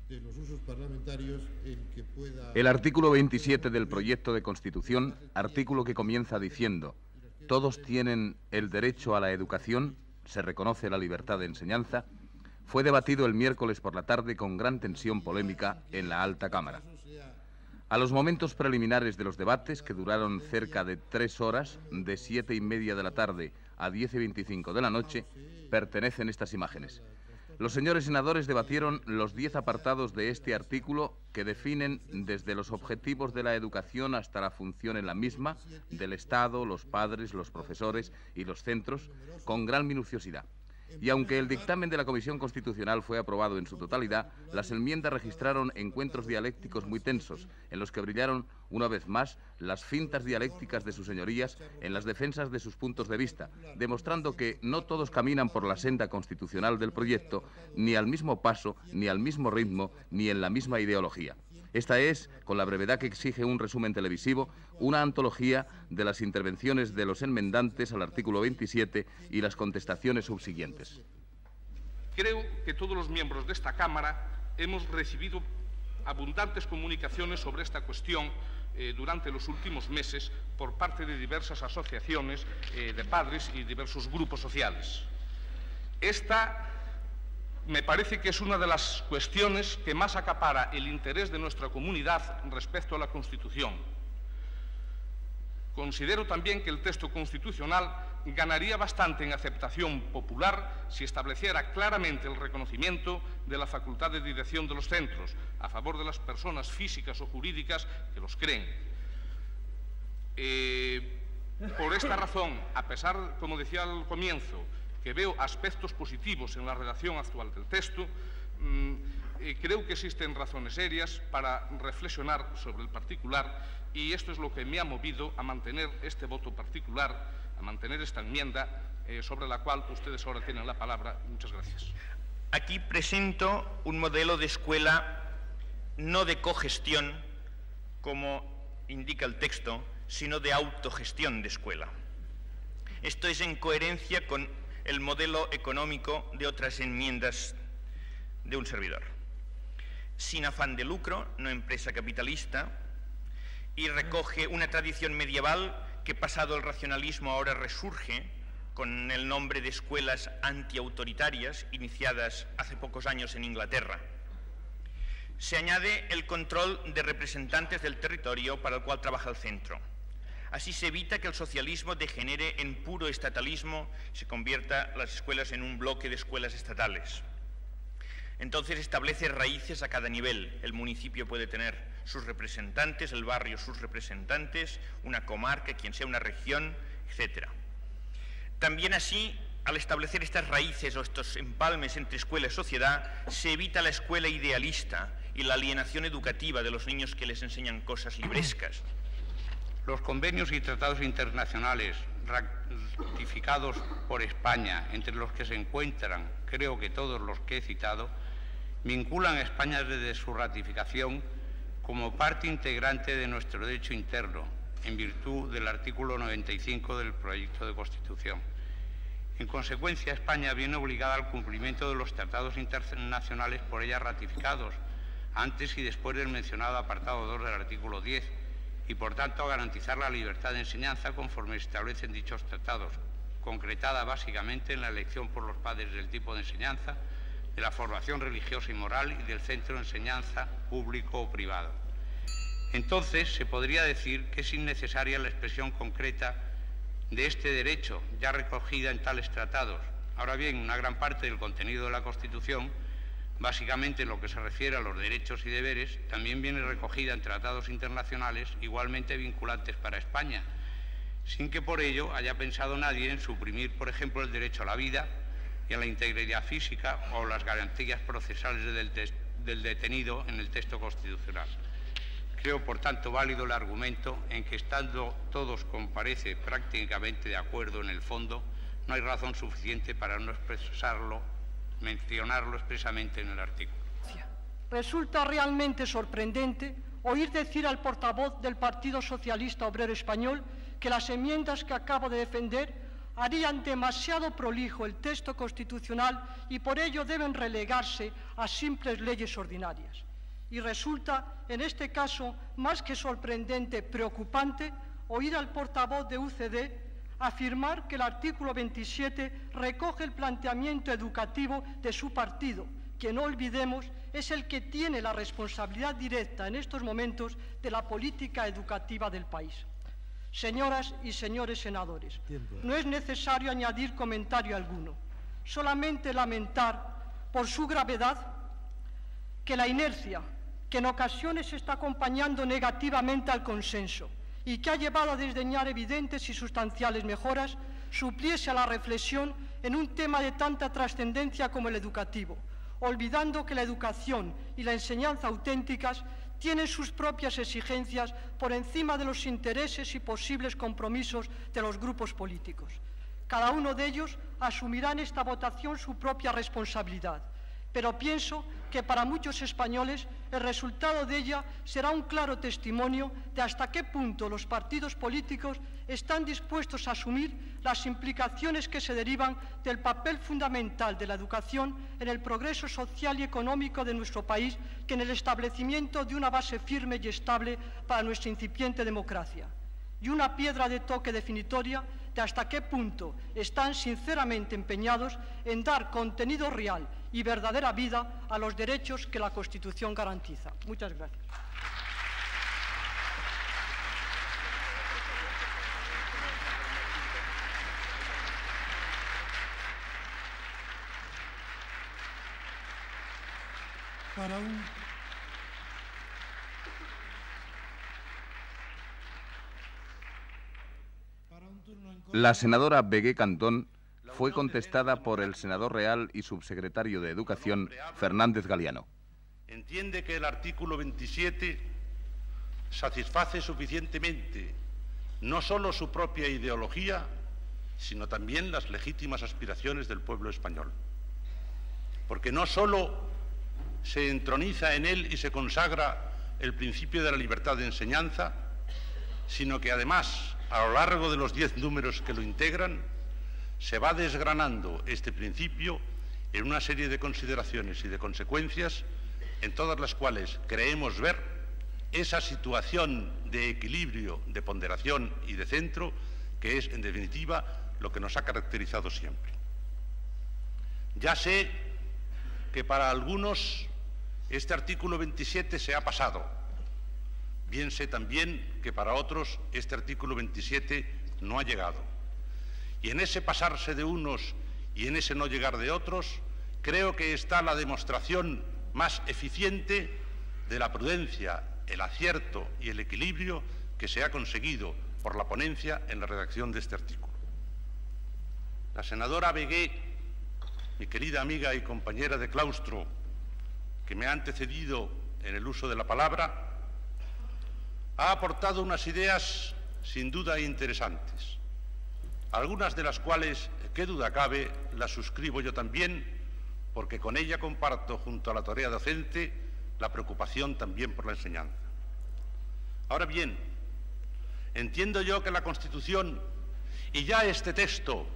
de los usos parlamentarios el que pueda... El artículo 27 del proyecto de Constitución, artículo que comienza diciendo: todos tienen el derecho a la educación, se reconoce la libertad de enseñanza, fue debatido el miércoles por la tarde con gran tensión polémica en la Alta Cámara. A los momentos preliminares de los debates, que duraron cerca de 3 horas, de 7:30 de la tarde a 10:25 de la noche, pertenecen estas imágenes. Los señores senadores debatieron los 10 apartados de este artículo que definen desde los objetivos de la educación hasta la función en la misma, del Estado, los padres, los profesores y los centros, con gran minuciosidad. Y aunque el dictamen de la Comisión Constitucional fue aprobado en su totalidad, las enmiendas registraron encuentros dialécticos muy tensos, en los que brillaron, una vez más, las fintas dialécticas de sus señorías en las defensas de sus puntos de vista, demostrando que no todos caminan por la senda constitucional del proyecto, ni al mismo paso, ni al mismo ritmo, ni en la misma ideología. Esta es, con la brevedad que exige un resumen televisivo, una antología de las intervenciones de los enmendantes al artículo 27 y las contestaciones subsiguientes. Creo que todos los miembros de esta Cámara hemos recibido abundantes comunicaciones sobre esta cuestión durante los últimos meses por parte de diversas asociaciones de padres y diversos grupos sociales. Esta me parece que es una de las cuestiones que más acapara el interés de nuestra comunidad respecto a la Constitución. Considero también que el texto constitucional ganaría bastante en aceptación popular si estableciera claramente el reconocimiento de la facultad de dirección de los centros a favor de las personas físicas o jurídicas que los creen. Por esta razón, a pesar, como decía al comienzo, que veo aspectos positivos en la redacción actual del texto, creo que existen razones serias para reflexionar sobre el particular, y esto es lo que me ha movido a mantener este voto particular, a mantener esta enmienda, sobre la cual ustedes ahora tienen la palabra. Muchas gracias. Aquí presento un modelo de escuela no de cogestión, como indica el texto, sino de autogestión de escuela. Esto es en coherencia con el modelo económico de otras enmiendas de un servidor. Sin afán de lucro, no empresa capitalista, y recoge una tradición medieval que, pasado el racionalismo, ahora resurge con el nombre de escuelas antiautoritarias, iniciadas hace pocos años en Inglaterra. Se añade el control de representantes del territorio para el cual trabaja el centro. Así se evita que el socialismo degenere en puro estatalismo y se convierta las escuelas en un bloque de escuelas estatales. Entonces establece raíces a cada nivel. El municipio puede tener sus representantes, el barrio sus representantes, una comarca, quien sea una región, etc. También así, al establecer estas raíces o estos empalmes entre escuela y sociedad, se evita la escuela idealista y la alienación educativa de los niños que les enseñan cosas librescas. Los convenios y tratados internacionales ratificados por España, entre los que se encuentran, creo que todos los que he citado, vinculan a España desde su ratificación como parte integrante de nuestro derecho interno, en virtud del artículo 95 del proyecto de Constitución. En consecuencia, España viene obligada al cumplimiento de los tratados internacionales por ella ratificados, antes y después del mencionado apartado 2 del artículo 10, y por tanto a garantizar la libertad de enseñanza conforme establecen dichos tratados, concretada básicamente en la elección por los padres del tipo de enseñanza, de la formación religiosa y moral y del centro de enseñanza público o privado. Entonces se podría decir que es innecesaria la expresión concreta de este derecho ya recogida en tales tratados. Ahora bien, una gran parte del contenido de la Constitución, básicamente en lo que se refiere a los derechos y deberes, también viene recogida en tratados internacionales igualmente vinculantes para España, sin que por ello haya pensado nadie en suprimir, por ejemplo, el derecho a la vida y a la integridad física o las garantías procesales del detenido en el texto constitucional. Creo, por tanto, válido el argumento en que, estando todos, como parece, prácticamente de acuerdo en el fondo, no hay razón suficiente para no mencionarlo expresamente en el artículo. Resulta realmente sorprendente oír decir al portavoz del Partido Socialista Obrero Español que las enmiendas que acabo de defender harían demasiado prolijo el texto constitucional y por ello deben relegarse a simples leyes ordinarias. Y resulta, en este caso, más que sorprendente, preocupante, oír al portavoz de UCD afirmar que el artículo 27 recoge el planteamiento educativo de su partido, que no olvidemos es el que tiene la responsabilidad directa en estos momentos de la política educativa del país. Señoras y señores senadores, no es necesario añadir comentario alguno, solamente lamentar por su gravedad que la inercia, que en ocasiones está acompañando negativamente al consenso y que ha llevado a desdeñar evidentes y sustanciales mejoras, supliese a la reflexión en un tema de tanta trascendencia como el educativo, olvidando que la educación y la enseñanza auténticas tienen sus propias exigencias por encima de los intereses y posibles compromisos de los grupos políticos. Cada uno de ellos asumirá en esta votación su propia responsabilidad, pero pienso que para muchos españoles el resultado de ella será un claro testimonio de hasta qué punto los partidos políticos están dispuestos a asumir las implicaciones que se derivan del papel fundamental de la educación en el progreso social y económico de nuestro país, que en el establecimiento de una base firme y estable para nuestra incipiente democracia. Y una piedra de toque definitoria de hasta qué punto están sinceramente empeñados en dar contenido real y verdadera vida a los derechos que la Constitución garantiza. Muchas gracias. La senadora Begué Cantón fue contestada por el senador real y subsecretario de Educación, Fernández Galiano. Entiende que el artículo 27 satisface suficientemente no solo su propia ideología, sino también las legítimas aspiraciones del pueblo español. Porque no solo se entroniza en él y se consagra el principio de la libertad de enseñanza, sino que además, a lo largo de los 10 números que lo integran, se va desgranando este principio en una serie de consideraciones y de consecuencias en todas las cuales creemos ver esa situación de equilibrio, de ponderación y de centro que es, en definitiva, lo que nos ha caracterizado siempre. Ya sé que para algunos este artículo 27 se ha pasado. Bien sé también que para otros este artículo 27 no ha llegado. Y en ese pasarse de unos y en ese no llegar de otros, creo que está la demostración más eficiente de la prudencia, el acierto y el equilibrio que se ha conseguido por la ponencia en la redacción de este artículo. La senadora Begué, mi querida amiga y compañera de claustro, que me ha antecedido en el uso de la palabra, ha aportado unas ideas sin duda interesantes, algunas de las cuales, qué duda cabe, las suscribo yo también, porque con ella comparto, junto a la tarea docente, la preocupación también por la enseñanza. Ahora bien, entiendo yo que la Constitución, y ya este texto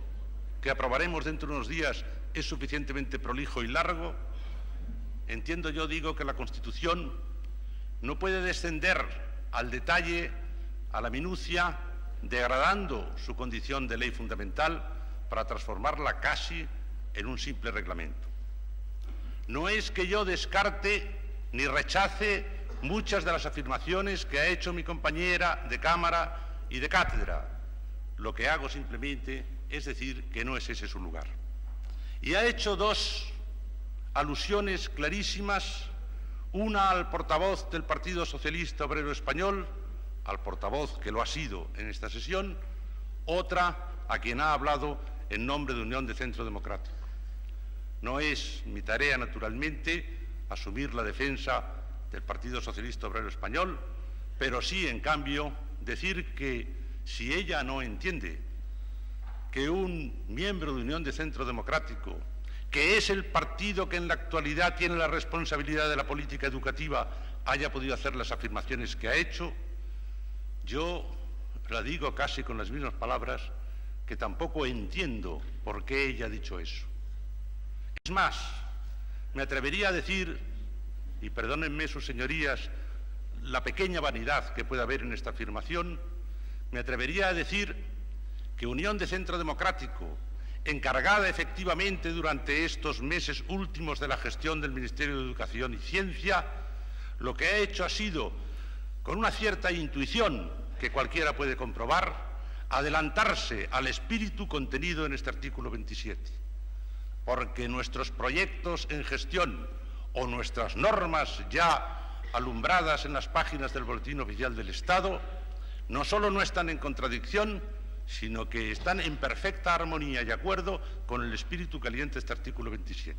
que aprobaremos dentro de unos días es suficientemente prolijo y largo, entiendo yo, digo, que la Constitución no puede descender al detalle, a la minucia, degradando su condición de ley fundamental para transformarla casi en un simple reglamento. No es que yo descarte ni rechace muchas de las afirmaciones que ha hecho mi compañera de Cámara y de Cátedra. Lo que hago simplemente es decir que no es ese su lugar. Y ha hecho dos alusiones clarísimas, una al portavoz del Partido Socialista Obrero Español, al portavoz que lo ha sido en esta sesión, otra a quien ha hablado en nombre de Unión de Centro Democrático. No es mi tarea, naturalmente, asumir la defensa del Partido Socialista Obrero Español, pero sí, en cambio, decir que si ella no entiende que un miembro de Unión de Centro Democrático, que es el partido que en la actualidad tiene la responsabilidad de la política educativa, haya podido hacer las afirmaciones que ha hecho, yo la digo casi con las mismas palabras, que tampoco entiendo por qué ella ha dicho eso. Es más, me atrevería a decir, y perdónenme sus señorías la pequeña vanidad que pueda haber en esta afirmación, me atrevería a decir que Unión de Centro Democrático, encargada efectivamente durante estos meses últimos de la gestión del Ministerio de Educación y Ciencia, lo que ha hecho ha sido, con una cierta intuición que cualquiera puede comprobar, adelantarse al espíritu contenido en este artículo 27, porque nuestros proyectos en gestión o nuestras normas ya alumbradas en las páginas del Boletín Oficial del Estado no solo no están en contradicción, sino que están en perfecta armonía y acuerdo con el espíritu que alienta este artículo 27.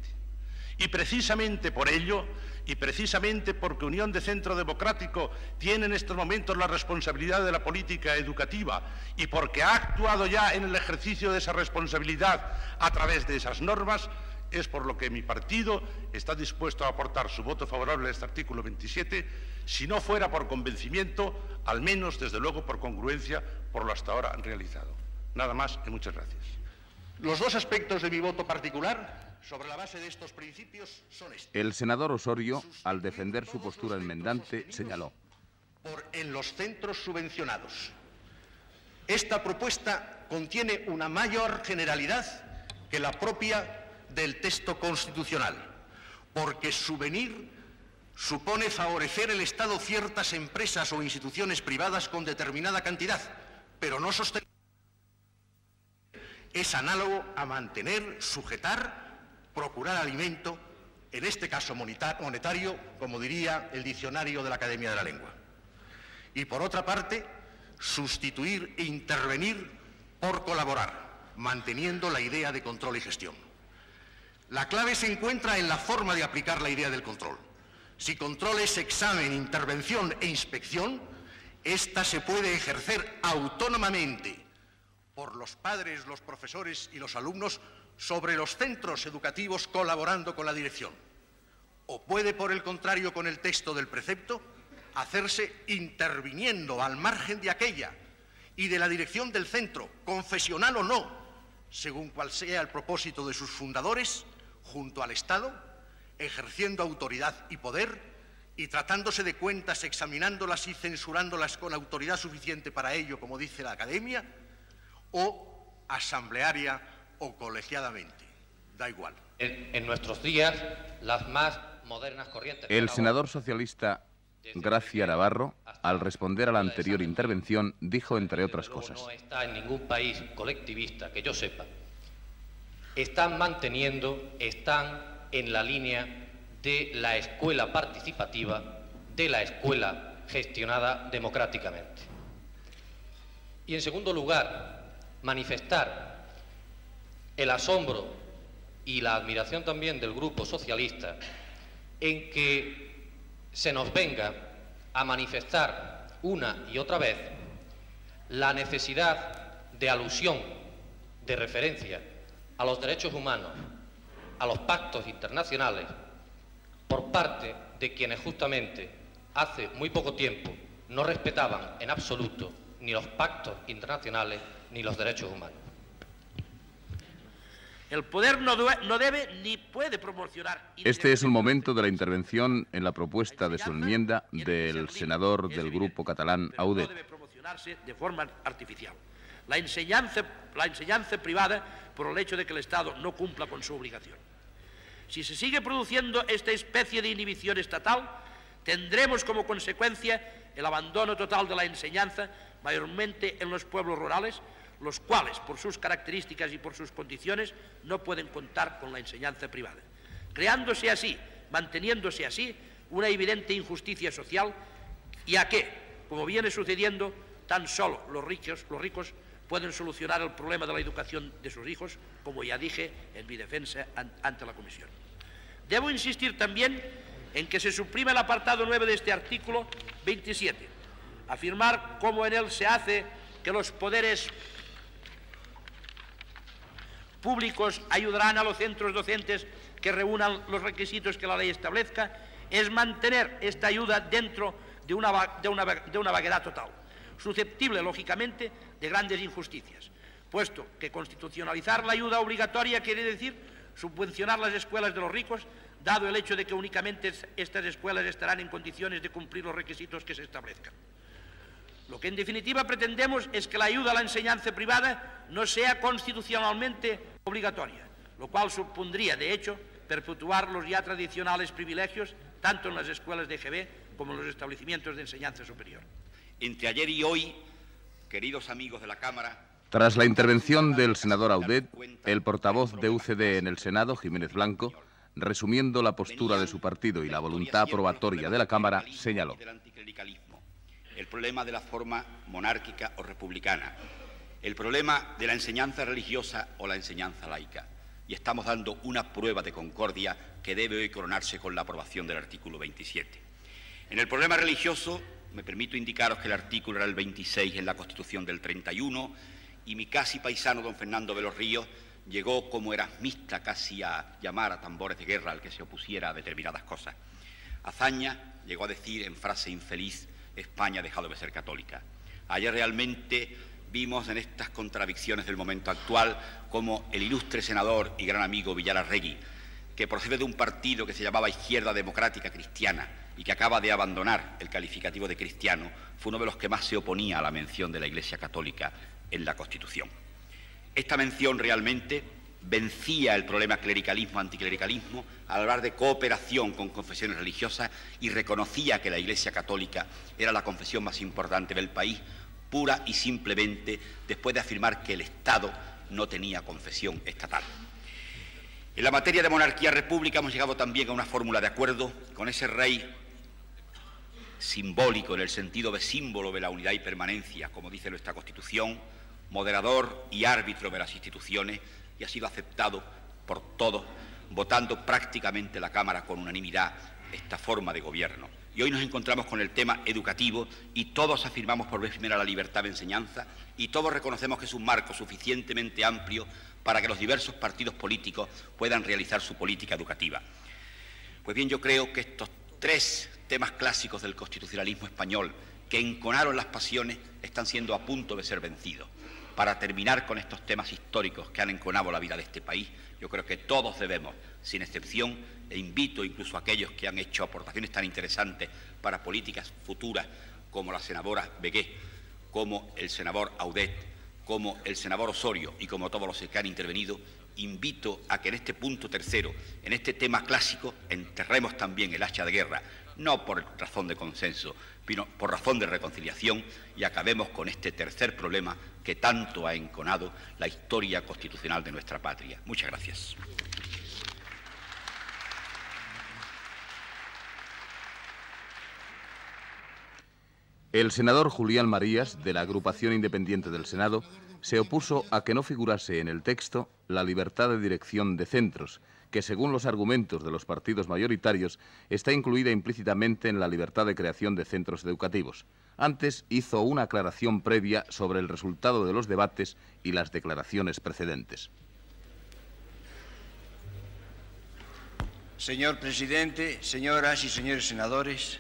Y precisamente por ello, y precisamente porque Unión de Centro Democrático tiene en estos momentos la responsabilidad de la política educativa y porque ha actuado ya en el ejercicio de esa responsabilidad a través de esas normas, es por lo que mi partido está dispuesto a aportar su voto favorable a este artículo 27, si no fuera por convencimiento, al menos, desde luego, por congruencia por lo hasta ahora realizado. Nada más y muchas gracias. Los dos aspectos de mi voto particular sobre la base de estos principios son estos. El senador Osorio, al defender su postura enmendante, señaló: En los centros subvencionados, esta propuesta contiene una mayor generalidad que la propia del texto constitucional, porque subvenir supone favorecer el Estado ciertas empresas o instituciones privadas con determinada cantidad, pero no sostener. Es análogo a mantener, sujetar, procurar alimento, en este caso monetario, como diría el diccionario de la Academia de la Lengua. Y por otra parte, sustituir e intervenir por colaborar, manteniendo la idea de control y gestión. La clave se encuentra en la forma de aplicar la idea del control. Si control es examen, intervención e inspección, esta se puede ejercer autónomamente por los padres, los profesores y los alumnos sobre los centros educativos colaborando con la dirección. O puede, por el contrario, con el texto del precepto, hacerse interviniendo al margen de aquella y de la dirección del centro, confesional o no, según cual sea el propósito de sus fundadores, junto al Estado, ejerciendo autoridad y poder y tratándose de cuentas, examinándolas y censurándolas con autoridad suficiente para ello, como dice la Academia, o asamblearia o colegiadamente, da igual. En nuestros días, las más modernas corrientes... El senador socialista Gracia Navarro, al responder a la anterior intervención, dijo, entre otras cosas: No está en ningún país colectivista, que yo sepa. Están manteniendo, están en la línea de la escuela participativa, de la escuela gestionada democráticamente. Y en segundo lugar, manifestar el asombro y la admiración también del Grupo Socialista en que se nos venga a manifestar una y otra vez la necesidad de alusión, de referencia a los derechos humanos, a los pactos internacionales, por parte de quienes justamente hace muy poco tiempo no respetaban en absoluto ni los pactos internacionales ni los derechos humanos. El poder no debe ni puede proporcionar... Este es el momento de la intervención en la propuesta de su enmienda del senador del grupo catalán Audet. No debe promocionarse de forma artificial. La enseñanza privada por el hecho de que el Estado no cumpla con su obligación. Si se sigue produciendo esta especie de inhibición estatal, tendremos como consecuencia el abandono total de la enseñanza, mayormente en los pueblos rurales, los cuales, por sus características y por sus condiciones, no pueden contar con la enseñanza privada, creándose así, manteniéndose así, una evidente injusticia social, y a que, como viene sucediendo, tan solo los ricos pueden solucionar el problema de la educación de sus hijos, como ya dije en mi defensa ante la Comisión. Debo insistir también en que se suprime el apartado 9 de este artículo 27, afirmar cómo en él se hace que los poderes públicos ayudarán a los centros docentes que reúnan los requisitos que la ley establezca, es mantener esta ayuda dentro de una vaguedad total, susceptible, lógicamente, de grandes injusticias, puesto que constitucionalizar la ayuda obligatoria quiere decir subvencionar las escuelas de los ricos, dado el hecho de que únicamente estas escuelas estarán en condiciones de cumplir los requisitos que se establezcan. Lo que en definitiva pretendemos es que la ayuda a la enseñanza privada no sea constitucionalmente obligatoria, lo cual supondría, de hecho, perpetuar los ya tradicionales privilegios tanto en las escuelas de EGB como en los establecimientos de enseñanza superior. Entre ayer y hoy, queridos amigos de la Cámara... Tras la intervención del senador Audet, el portavoz de UCD en el Senado, Jiménez Blanco, resumiendo la postura de su partido y la voluntad aprobatoria de la Cámara, señaló: el problema de la forma monárquica o republicana, el problema de la enseñanza religiosa o la enseñanza laica. Y estamos dando una prueba de concordia que debe hoy coronarse con la aprobación del artículo 27. En el problema religioso, me permito indicaros que el artículo era el 26 en la Constitución del 31 y mi casi paisano don Fernando de los Ríos llegó como erasmista casi a llamar a tambores de guerra al que se opusiera a determinadas cosas. Azaña llegó a decir en frase infeliz: España ha dejado de ser católica. Ayer realmente vimos en estas contradicciones del momento actual como el ilustre senador y gran amigo Villalarregui, que procede de un partido que se llamaba Izquierda Democrática Cristiana y que acaba de abandonar el calificativo de cristiano, fue uno de los que más se oponía a la mención de la Iglesia Católica en la Constitución. Esta mención realmente vencía el problema clericalismo-anticlericalismo al hablar de cooperación con confesiones religiosas y reconocía que la Iglesia Católica era la confesión más importante del país, pura y simplemente después de afirmar que el Estado no tenía confesión estatal. En la materia de monarquía-república hemos llegado también a una fórmula de acuerdo con ese rey simbólico en el sentido de símbolo de la unidad y permanencia, como dice nuestra Constitución, moderador y árbitro de las instituciones, y ha sido aceptado por todos, votando prácticamente la Cámara con unanimidad esta forma de gobierno. Y hoy nos encontramos con el tema educativo y todos afirmamos por vez primera la libertad de enseñanza y todos reconocemos que es un marco suficientemente amplio para que los diversos partidos políticos puedan realizar su política educativa. Pues bien, yo creo que estos tres temas clásicos del constitucionalismo español que enconaron las pasiones están siendo a punto de ser vencidos. Para terminar con estos temas históricos que han enconado la vida de este país, yo creo que todos debemos, sin excepción, e invito incluso a aquellos que han hecho aportaciones tan interesantes para políticas futuras, como la senadora Begué, como el senador Audet, como el senador Osorio y como todos los que han intervenido, invito a que en este punto tercero, en este tema clásico, enterremos también el hacha de guerra, no por razón de consenso, sino por razón de reconciliación, y acabemos con este tercer problema que tanto ha enconado la historia constitucional de nuestra patria. Muchas gracias. El senador Julián Marías, de la Agrupación Independiente del Senado, se opuso a que no figurase en el texto la libertad de dirección de centros, que según los argumentos de los partidos mayoritarios está incluida implícitamente en la libertad de creación de centros educativos. Antes hizo una aclaración previa sobre el resultado de los debates y las declaraciones precedentes. Señor presidente, señoras y señores senadores,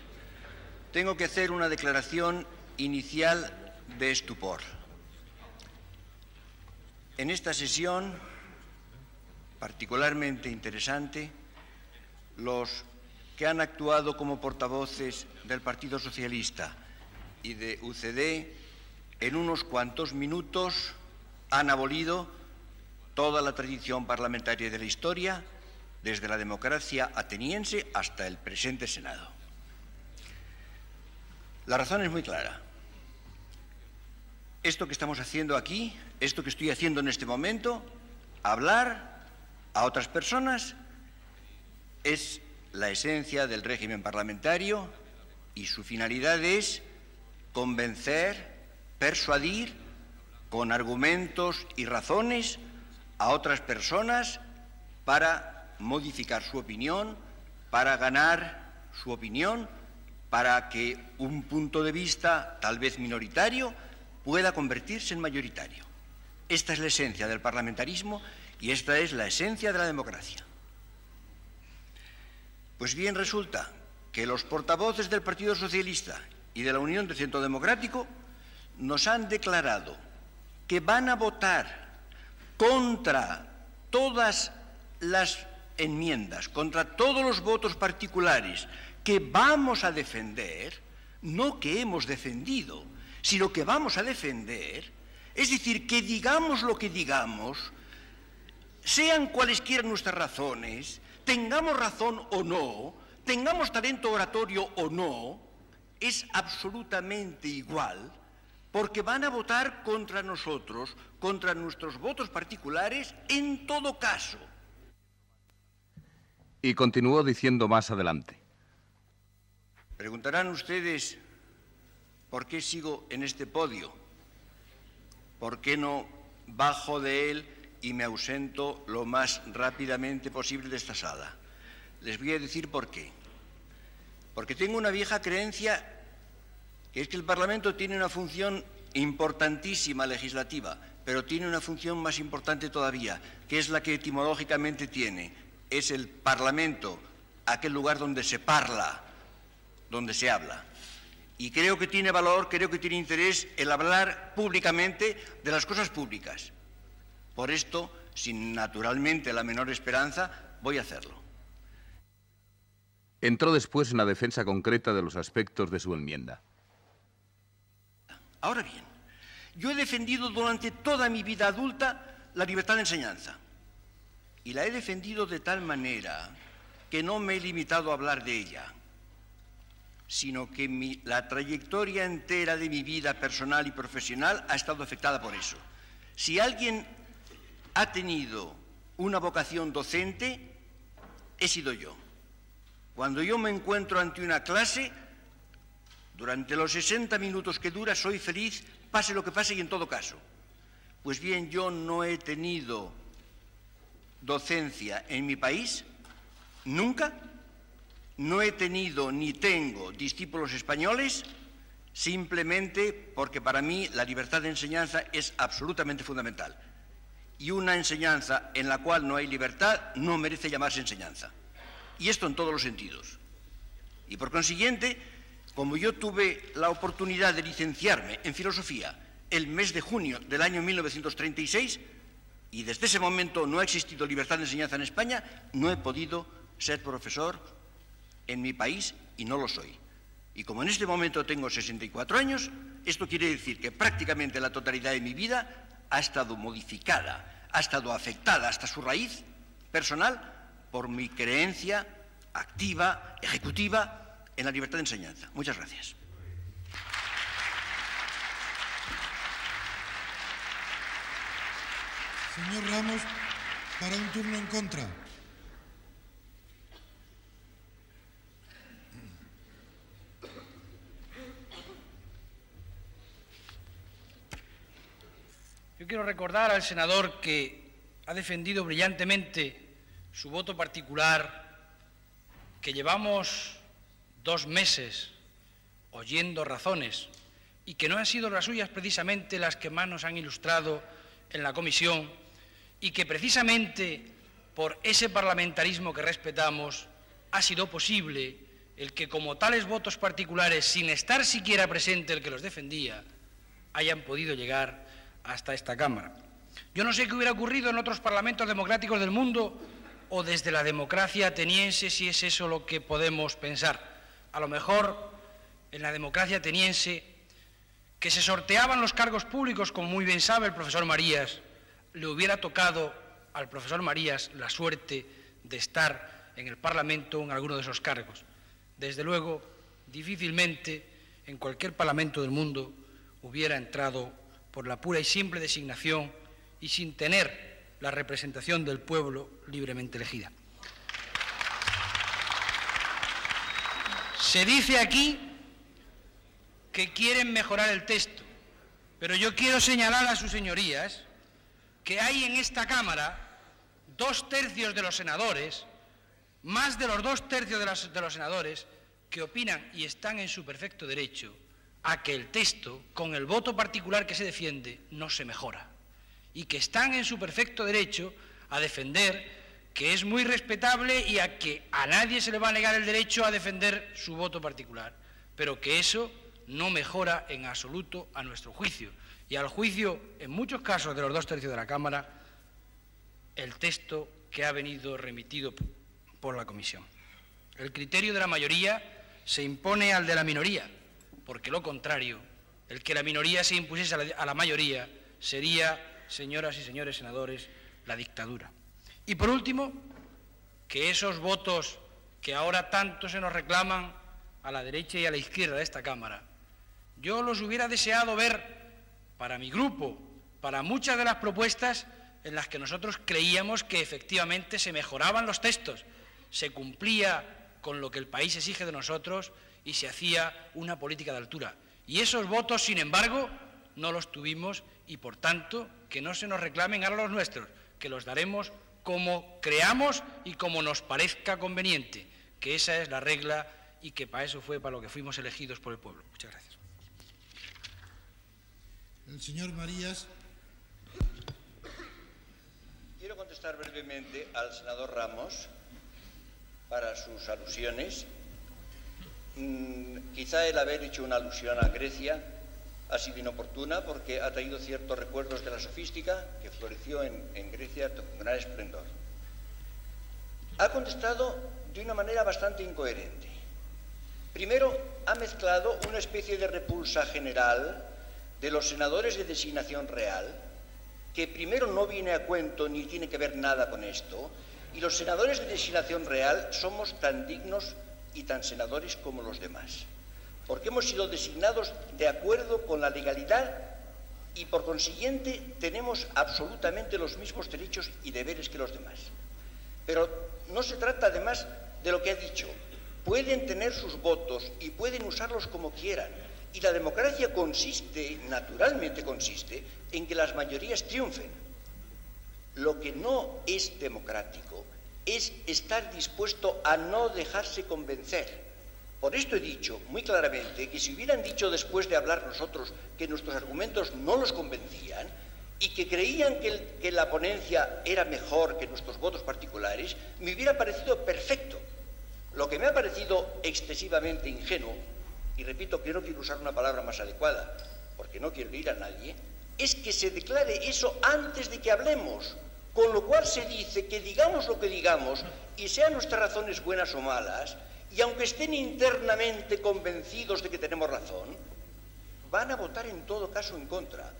tengo que hacer una declaración inicial de estupor. En esta sesión, particularmente interesante, los que han actuado como portavoces del Partido Socialista y de UCD, en unos cuantos minutos han abolido toda la tradición parlamentaria de la historia, desde la democracia ateniense hasta el presente Senado. La razón es muy clara. Esto que estamos haciendo aquí, esto que estoy haciendo en este momento, hablar a otras personas, es la esencia del régimen parlamentario y su finalidad es convencer, persuadir con argumentos y razones a otras personas para modificar su opinión, para ganar su opinión, para que un punto de vista tal vez minoritario pueda convertirse en mayoritario. Esta es la esencia del parlamentarismo y esta es la esencia de la democracia. Pues bien, resulta que los portavoces del Partido Socialista y de la Unión de Centro Democrático nos han declarado que van a votar contra todas las enmiendas, contra todos los votos particulares que vamos a defender, no que hemos defendido, sino que vamos a defender, es decir, que digamos lo que digamos, sean cualesquiera nuestras razones, tengamos razón o no, tengamos talento oratorio o no, es absolutamente igual, porque van a votar contra nosotros, contra nuestros votos particulares, en todo caso. Y continuó diciendo más adelante. Preguntarán ustedes por qué sigo en este podio, por qué no bajo de él y me ausento lo más rápidamente posible de esta sala. Les voy a decir por qué. Porque tengo una vieja creencia, que es que el Parlamento tiene una función importantísima legislativa, pero tiene una función más importante todavía, que es la que etimológicamente tiene. Es el Parlamento, aquel lugar donde se parla, donde se habla. Y creo que tiene valor, creo que tiene interés el hablar públicamente de las cosas públicas. Por esto, sin naturalmente la menor esperanza, voy a hacerlo. Entró después en la defensa concreta de los aspectos de su enmienda. Ahora bien, yo he defendido durante toda mi vida adulta la libertad de enseñanza. Y la he defendido de tal manera que no me he limitado a hablar de ella, sino que la trayectoria entera de mi vida personal y profesional ha estado afectada por eso. Si alguien ha tenido una vocación docente, he sido yo. Cuando yo me encuentro ante una clase, durante los 60 minutos que dura, soy feliz, pase lo que pase y en todo caso. Pues bien, yo no he tenido docencia en mi país, nunca. No he tenido ni tengo discípulos españoles, simplemente porque para mí la libertad de enseñanza es absolutamente fundamental. Y una enseñanza en la cual no hay libertad no merece llamarse enseñanza. Y esto en todos los sentidos. Y por consiguiente, como yo tuve la oportunidad de licenciarme en filosofía el mes de junio del año 1936, y desde ese momento no ha existido libertad de enseñanza en España, no he podido ser profesor en mi país y no lo soy. Y como en este momento tengo 64 años, esto quiere decir que prácticamente la totalidad de mi vida ha estado modificada, ha estado afectada hasta su raíz personal por mi creencia activa, ejecutiva, en la libertad de enseñanza. Muchas gracias. Señor Ramos, para un turno en contra. Yo quiero recordar al senador que ha defendido brillantemente su voto particular, que llevamos 2 meses oyendo razones y que no han sido las suyas precisamente las que más nos han ilustrado en la comisión, y que precisamente por ese parlamentarismo que respetamos ha sido posible el que como tales votos particulares, sin estar siquiera presente el que los defendía, hayan podido llegar hasta esta Cámara. Yo no sé qué hubiera ocurrido en otros parlamentos democráticos del mundo o desde la democracia ateniense, si es eso lo que podemos pensar. A lo mejor en la democracia ateniense, que se sorteaban los cargos públicos, como muy bien sabe el profesor Marías, le hubiera tocado al profesor Marías la suerte de estar en el Parlamento en alguno de esos cargos. Desde luego, difícilmente en cualquier parlamento del mundo hubiera entrado por la pura y simple designación y sin tener la representación del pueblo libremente elegida. Se dice aquí que quieren mejorar el texto, pero yo quiero señalar a sus señorías que hay en esta Cámara 2/3 de los senadores, más de los 2/3 de los senadores, que opinan y están en su perfecto derecho a que el texto, con el voto particular que se defiende, no se mejora, y que están en su perfecto derecho a defender que es muy respetable y a que a nadie se le va a negar el derecho a defender su voto particular, pero que eso no mejora en absoluto a nuestro juicio y al juicio, en muchos casos de los 2/3 de la Cámara, el texto que ha venido remitido por la Comisión. El criterio de la mayoría se impone al de la minoría, porque lo contrario, el que la minoría se impusiese a la mayoría, sería, señoras y señores senadores, la dictadura. Y por último, que esos votos que ahora tanto se nos reclaman a la derecha y a la izquierda de esta Cámara, yo los hubiera deseado ver para mi grupo, para muchas de las propuestas en las que nosotros creíamos que efectivamente se mejoraban los textos, se cumplía con lo que el país exige de nosotros y se hacía una política de altura. Y esos votos, sin embargo, no los tuvimos y, por tanto, que no se nos reclamen ahora los nuestros, que los daremos como creamos y como nos parezca conveniente, que esa es la regla y que para eso fue para lo que fuimos elegidos por el pueblo. Muchas gracias. El señor Marías. Quiero contestar brevemente al senador Ramos para sus alusiones. Quizá el haber hecho una alusión a Grecia ha sido inoportuna porque ha traído ciertos recuerdos de la sofística que floreció en Grecia con gran esplendor. Ha contestado de una manera bastante incoherente. Primero, ha mezclado una especie de repulsa general de los senadores de designación real, que primero no viene a cuento ni tiene que ver nada con esto, y los senadores de designación real somos tan dignos y tan senadores como los demás, porque hemos sido designados de acuerdo con la legalidad y por consiguiente tenemos absolutamente los mismos derechos y deberes que los demás. Pero no se trata además de lo que ha dicho. Pueden tener sus votos y pueden usarlos como quieran. Y la democracia consiste, naturalmente consiste, en que las mayorías triunfen. Lo que no es democrático es estar dispuesto a no dejarse convencer. Por esto he dicho muy claramente que si hubieran dicho después de hablar nosotros que nuestros argumentos no los convencían y que creían que la ponencia era mejor que nuestros votos particulares, me hubiera parecido perfecto. Lo que me ha parecido excesivamente ingenuo, y repito que no quiero usar una palabra más adecuada, porque no quiero herir a nadie, es que se declare eso antes de que hablemos, con lo cual se dice que digamos lo que digamos, y sean nuestras razones buenas o malas, y aunque estén internamente convencidos de que tenemos razón, van a votar en todo caso en contra.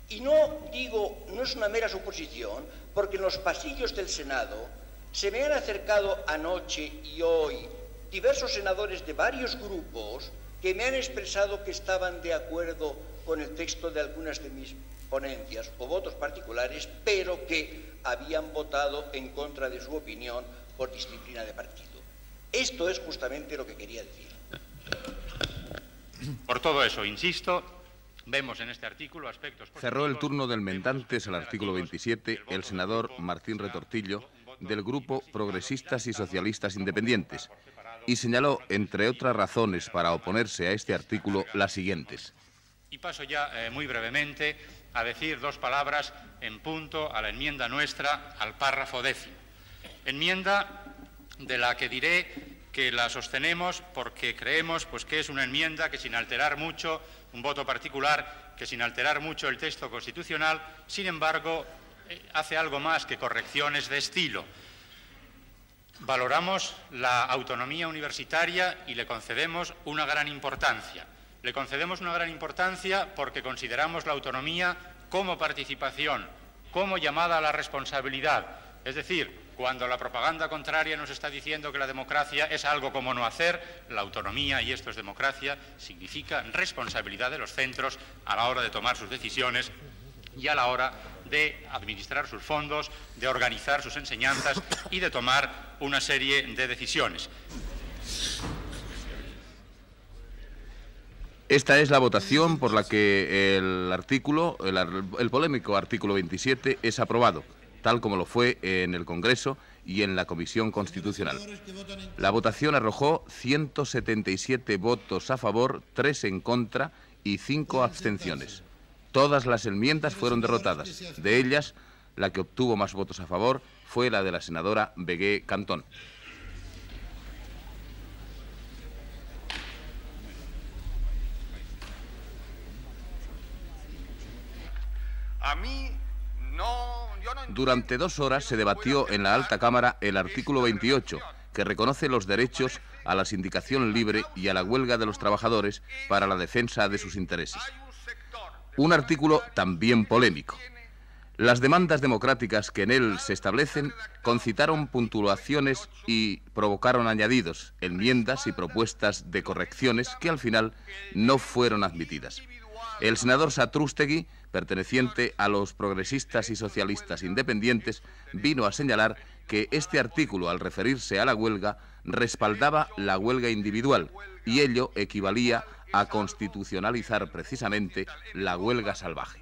Y no digo, no es una mera suposición, porque en los pasillos del Senado se me han acercado anoche y hoy diversos senadores de varios grupos que me han expresado que estaban de acuerdo con el texto de algunas de mis ponencias o votos particulares, pero que habían votado en contra de su opinión por disciplina de partido. Esto es justamente lo que quería decir. Por todo eso, insisto, vemos en este artículo aspectos... Cerró el turno de enmendantes al artículo 27 el senador Martín Retortillo, del Grupo Progresistas y Socialistas Independientes, y señaló, entre otras razones para oponerse a este artículo, las siguientes. Y paso ya muy brevemente a decir dos palabras en punto a la enmienda nuestra al párrafo 10. Enmienda de la que diré que la sostenemos porque creemos que es una enmienda que, sin alterar mucho un voto particular, que sin alterar mucho el texto constitucional, sin embargo, hace algo más que correcciones de estilo. Valoramos la autonomía universitaria y le concedemos una gran importancia. Le concedemos una gran importancia porque consideramos la autonomía como participación, como llamada a la responsabilidad. Es decir, cuando la propaganda contraria nos está diciendo que la democracia es algo como no hacer, la autonomía, y esto es democracia, significa responsabilidad de los centros a la hora de tomar sus decisiones y a la hora de administrar sus fondos, de organizar sus enseñanzas y de tomar una serie de decisiones. Esta es la votación por la que el polémico artículo 27 es aprobado, tal como lo fue en el Congreso y en la Comisión Constitucional. La votación arrojó 177 votos a favor, 3 en contra y 5 abstenciones. Todas las enmiendas fueron derrotadas. De ellas, la que obtuvo más votos a favor fue la de la senadora Begué Cantón. A mí Durante 2 horas se debatió en la Alta Cámara el artículo 28, que reconoce los derechos a la sindicación libre y a la huelga de los trabajadores para la defensa de sus intereses. Un artículo también polémico. Las demandas democráticas que en él se establecen concitaron puntuaciones y provocaron añadidos, enmiendas y propuestas de correcciones que al final no fueron admitidas. El senador Satrústegui, perteneciente a los progresistas y socialistas independientes, vino a señalar que este artículo, al referirse a la huelga, respaldaba la huelga individual y ello equivalía a constitucionalizar precisamente la huelga salvaje.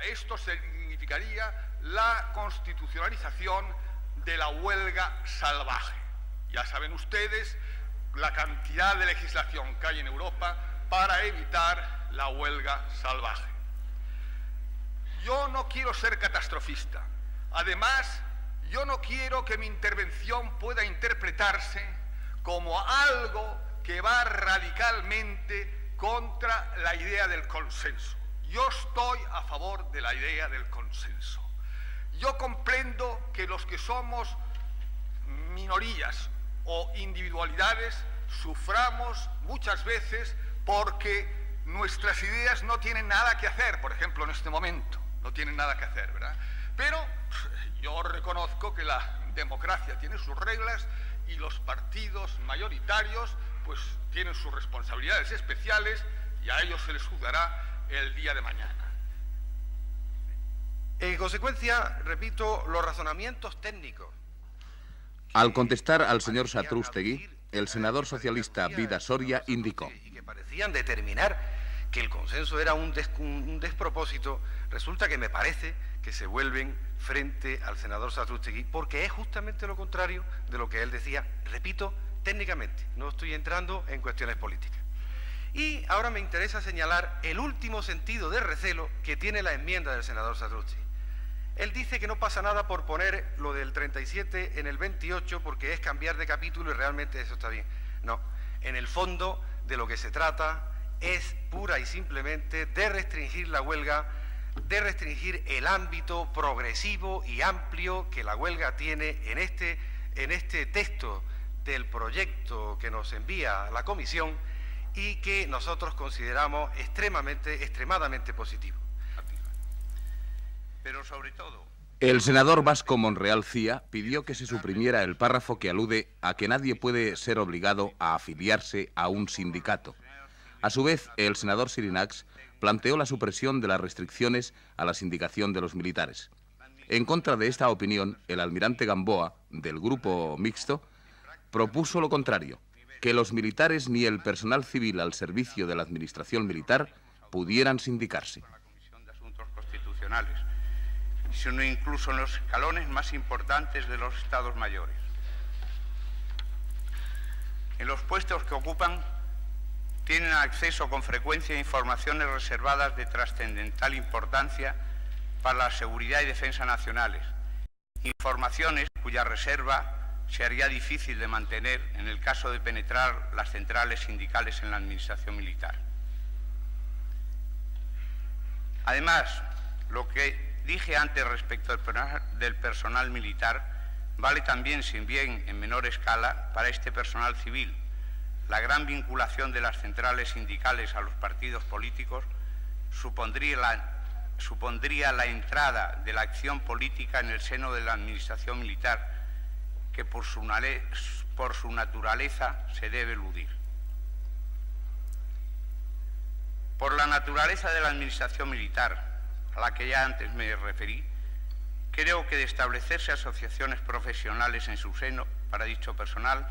Esto significaría la constitucionalización de la huelga salvaje. Ya saben ustedes la cantidad de legislación que hay en Europa para evitar la huelga salvaje. Yo no quiero ser catastrofista. Además, yo no quiero que mi intervención pueda interpretarse como algo que va radicalmente contra la idea del consenso. Yo estoy a favor de la idea del consenso. Yo comprendo que los que somos minorías o individualidades suframos muchas veces porque nuestras ideas no tienen nada que hacer, por ejemplo, en este momento, no tienen nada que hacer, ¿verdad? Pero yo reconozco que la democracia tiene sus reglas y los partidos mayoritarios pues tienen sus responsabilidades especiales y a ellos se les juzgará el día de mañana. En consecuencia, repito, los razonamientos técnicos. Al contestar al señor Satrústegui, el senador socialista Vida Soria indicó: y que parecían determinar que el consenso era un despropósito, resulta que me parece que se vuelven frente al senador Satrústegui, porque es justamente lo contrario de lo que él decía, repito, técnicamente, no estoy entrando en cuestiones políticas. Y ahora me interesa señalar el último sentido de recelo que tiene la enmienda del senador Satrústegui. Él dice que no pasa nada por poner lo del 37 en el 28 porque es cambiar de capítulo y realmente eso está bien. No, en el fondo de lo que se trata es pura y simplemente de restringir la huelga, de restringir el ámbito progresivo y amplio que la huelga tiene en este texto del proyecto que nos envía la comisión y que nosotros consideramos extremadamente positivo. Pero sobre todo, el senador vasco Monreal Cía pidió que se suprimiera el párrafo que alude a que nadie puede ser obligado a afiliarse a un sindicato. A su vez, el senador Sirinax planteó la supresión de las restricciones a la sindicación de los militares. En contra de esta opinión, el almirante Gamboa, del grupo mixto, propuso lo contrario, que los militares ni el personal civil al servicio de la administración militar pudieran sindicarse. Sino incluso en los escalones más importantes de los estados mayores. En los puestos que ocupan tienen acceso con frecuencia a informaciones reservadas de trascendental importancia para la seguridad y defensa nacionales, informaciones cuya reserva se haría difícil de mantener en el caso de penetrar las centrales sindicales en la administración militar. Además, lo que dije antes respecto del personal militar vale también, si bien en menor escala, para este personal civil. La gran vinculación de las centrales sindicales a los partidos políticos supondría la entrada de la acción política en el seno de la administración militar, que por su naturaleza se debe eludir. Por la naturaleza de la administración militar, a la que ya antes me referí, creo que de establecerse asociaciones profesionales en su seno para dicho personal,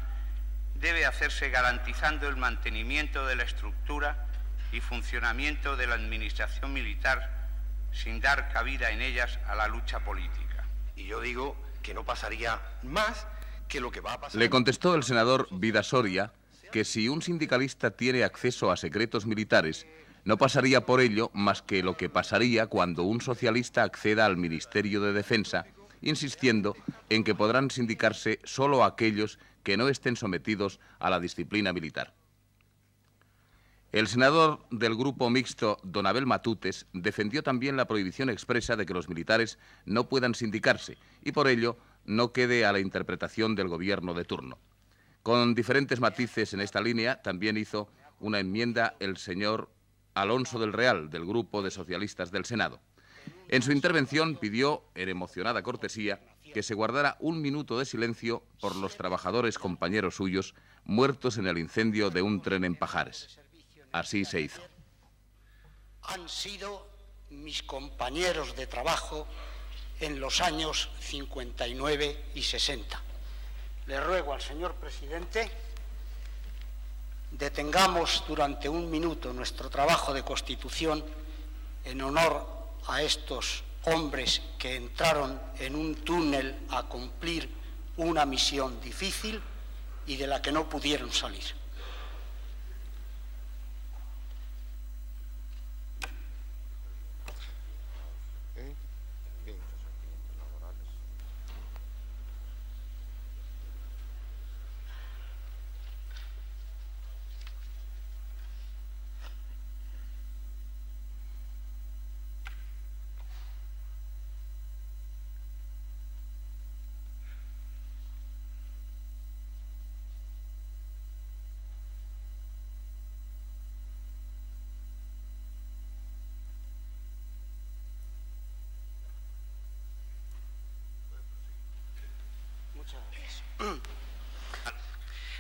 debe hacerse garantizando el mantenimiento de la estructura y funcionamiento de la administración militar sin dar cabida en ellas a la lucha política. Y yo digo que no pasaría más que lo que va a pasar. Le contestó el senador Vida Soria que si un sindicalista tiene acceso a secretos militares, no pasaría por ello más que lo que pasaría cuando un socialista acceda al Ministerio de Defensa, insistiendo en que podrán sindicarse solo aquellos que no estén sometidos a la disciplina militar. El senador del Grupo Mixto, don Abel Matutes, defendió también la prohibición expresa de que los militares no puedan sindicarse y por ello no quede a la interpretación del gobierno de turno. Con diferentes matices en esta línea, también hizo una enmienda el señor Alonso del Real, del Grupo de Socialistas del Senado. En su intervención pidió, en emocionada cortesía, que se guardara 1 minuto de silencio por los trabajadores compañeros suyos muertos en el incendio de un tren en Pajares. Así se hizo. Han sido mis compañeros de trabajo en los años 59 y 60. Le ruego al señor presidente detengamos durante 1 minuto nuestro trabajo de constitución en honor a estos hombres que entraron en un túnel a cumplir una misión difícil y de la que no pudieron salir.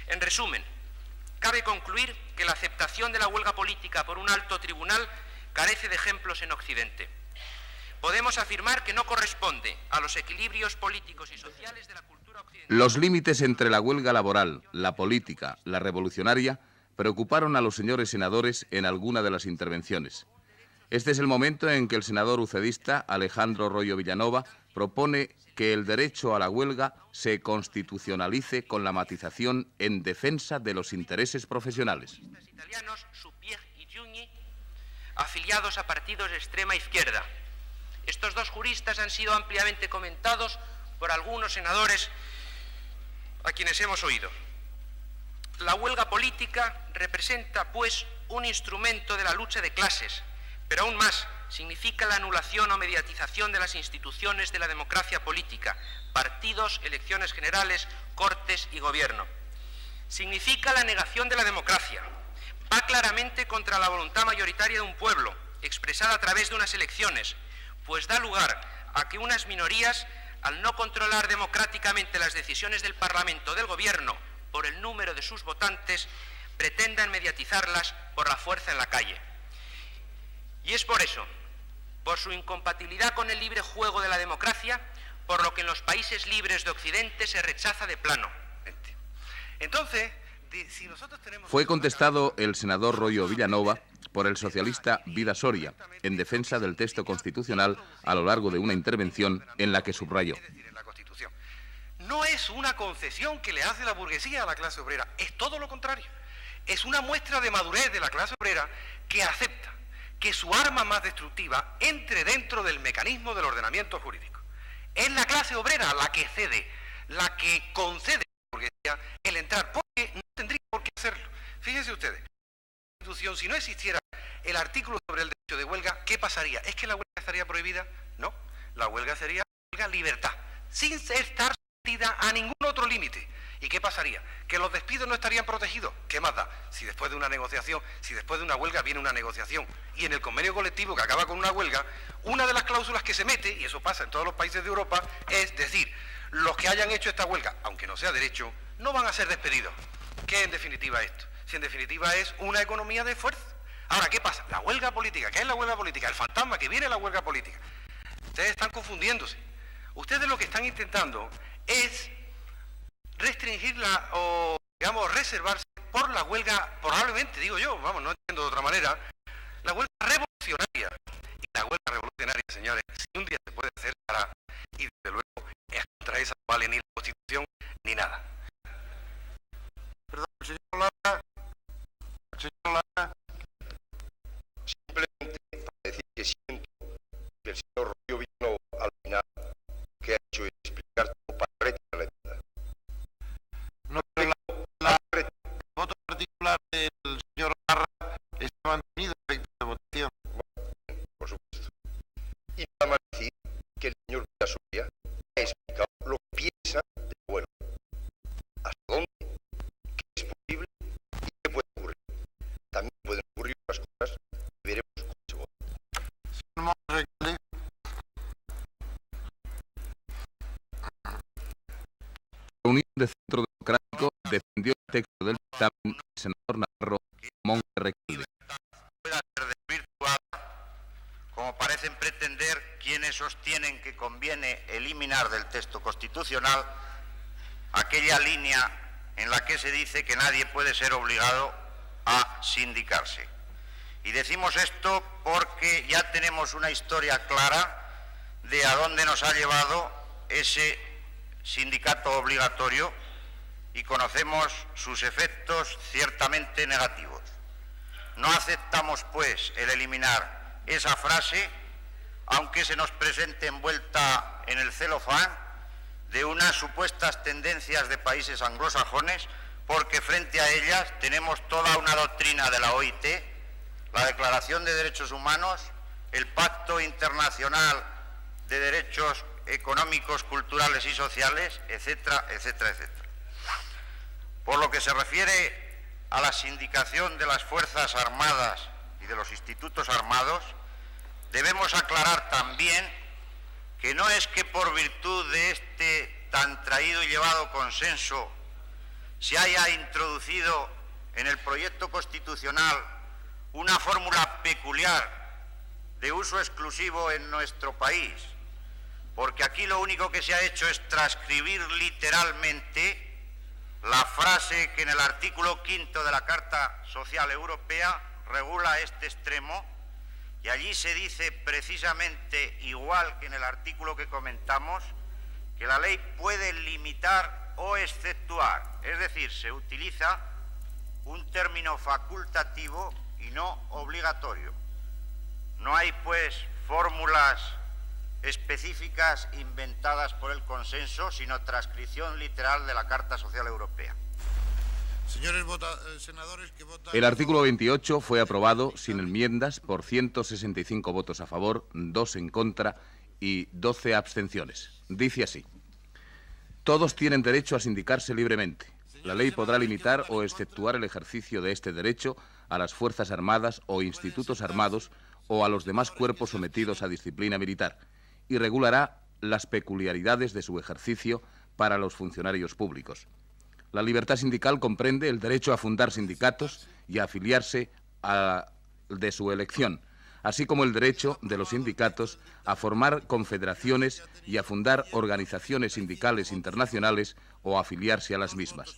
En resumen, cabe concluir que la aceptación de la huelga política por un alto tribunal carece de ejemplos en Occidente. Podemos afirmar que no corresponde a los equilibrios políticos y sociales de la cultura occidental. Los límites entre la huelga laboral, la política, la revolucionaria, preocuparon a los señores senadores en alguna de las intervenciones. Este es el momento en que el senador ucedista Alejandro Royo Villanova propone que el derecho a la huelga se constitucionalice con la matización en defensa de los intereses profesionales. Italianos Supieg y Giugni, afiliados a partidos de extrema izquierda. Estos dos juristas han sido ampliamente comentados por algunos senadores a quienes hemos oído. La huelga política representa, pues, un instrumento de la lucha de clases, pero aún más, significa la anulación o mediatización de las instituciones de la democracia política, partidos, elecciones generales, cortes y gobierno. Significa la negación de la democracia. Va claramente contra la voluntad mayoritaria de un pueblo, expresada a través de unas elecciones, pues da lugar a que unas minorías, al no controlar democráticamente las decisiones del Parlamento o del Gobierno por el número de sus votantes, pretendan mediatizarlas por la fuerza en la calle. Y es por eso, por su incompatibilidad con el libre juego de la democracia, por lo que en los países libres de Occidente se rechaza de plano. Entonces, si nosotros tenemos... Fue contestado el senador Royo Villanova por el socialista Vida Soria, en defensa del texto constitucional a lo largo de una intervención en la que subrayó. No es una concesión que le hace la burguesía a la clase obrera, es todo lo contrario. Es una muestra de madurez de la clase obrera que acepta que su arma más destructiva entre dentro del mecanismo del ordenamiento jurídico. Es la clase obrera la que cede, la que concede a la burguesía el entrar, porque no tendría por qué hacerlo. Fíjense ustedes, la Constitución, si no existiera el artículo sobre el derecho de huelga, ¿qué pasaría? ¿Es que la huelga estaría prohibida? No, la huelga sería huelga libertad, sin estar sometida a ningún otro límite. ¿Y qué pasaría? ¿Que los despidos no estarían protegidos? ¿Qué más da? Si después de una negociación, si después de una huelga viene una negociación y en el convenio colectivo que acaba con una huelga, una de las cláusulas que se mete, y eso pasa en todos los países de Europa, es decir, los que hayan hecho esta huelga, aunque no sea derecho, no van a ser despedidos. ¿Qué es en definitiva esto? Si en definitiva es una economía de esfuerzo. Ahora, ¿qué pasa? La huelga política, ¿qué es la huelga política? El fantasma que viene la huelga política. Ustedes están confundiéndose. Ustedes lo que están intentando es restringirla o, digamos, reservarse por la huelga, probablemente, digo yo, vamos, no entiendo de otra manera, la huelga revolucionaria. Y la huelga revolucionaria, señores, si un día se puede hacer, para, y desde luego, es contra esa no vale ni la Constitución ni nada. Perdón, señor Lara, simplemente para decir que siento que el señor Royo Villanova, al final, que ha hecho es explicar todo para retirar la enmienda. No, el voto particular del señor Larra es mantenido el efecto de votación. Por supuesto. Y nada más decir que el señor Villasoria ha explicado lo que piensa de bueno. Hasta dónde, qué es posible y qué puede ocurrir. También pueden ocurrir otras cosas y veremos cómo se vota. La Unión de Centro Democrático defendió el texto del dictamen del senador Navarro Monge Recalde. Pueda ser desvirtuada, como parecen pretender quienes sostienen que conviene eliminar del texto constitucional aquella línea en la que se dice que nadie puede ser obligado a sindicarse. Y decimos esto porque ya tenemos una historia clara de a dónde nos ha llevado ese sindicato obligatorio y conocemos sus efectos ciertamente negativos. No aceptamos, pues, el eliminar esa frase, aunque se nos presente envuelta en el celofán de unas supuestas tendencias de países anglosajones, porque frente a ellas tenemos toda una doctrina de la OIT, la Declaración de Derechos Humanos, el Pacto Internacional de Derechos Económicos, Culturales y Sociales, etcétera, etcétera, etcétera. Por lo que se refiere a la sindicación de las Fuerzas Armadas y de los institutos armados, debemos aclarar también que no es que por virtud de este tan traído y llevado consenso se haya introducido en el proyecto constitucional una fórmula peculiar de uso exclusivo en nuestro país, porque aquí lo único que se ha hecho es transcribir literalmente la frase que en el artículo 5 de la Carta Social Europea regula este extremo, y allí se dice precisamente, igual que en el artículo que comentamos, que la ley puede limitar o exceptuar, es decir, se utiliza un término facultativo y no obligatorio. No hay, pues, fórmulas específicas inventadas por el consenso, sino transcripción literal de la Carta Social Europea. Señores senadores que votan... El artículo 28 fue aprobado sin enmiendas por 165 votos a favor, 2 en contra y 12 abstenciones. Dice así: todos tienen derecho a sindicarse libremente. La ley podrá limitar o exceptuar el ejercicio de este derecho a las Fuerzas Armadas o institutos armados o a los demás cuerpos sometidos a disciplina militar, y regulará las peculiaridades de su ejercicio para los funcionarios públicos. La libertad sindical comprende el derecho a fundar sindicatos y a afiliarse de su elección, así como el derecho de los sindicatos a formar confederaciones y a fundar organizaciones sindicales internacionales o afiliarse a las mismas.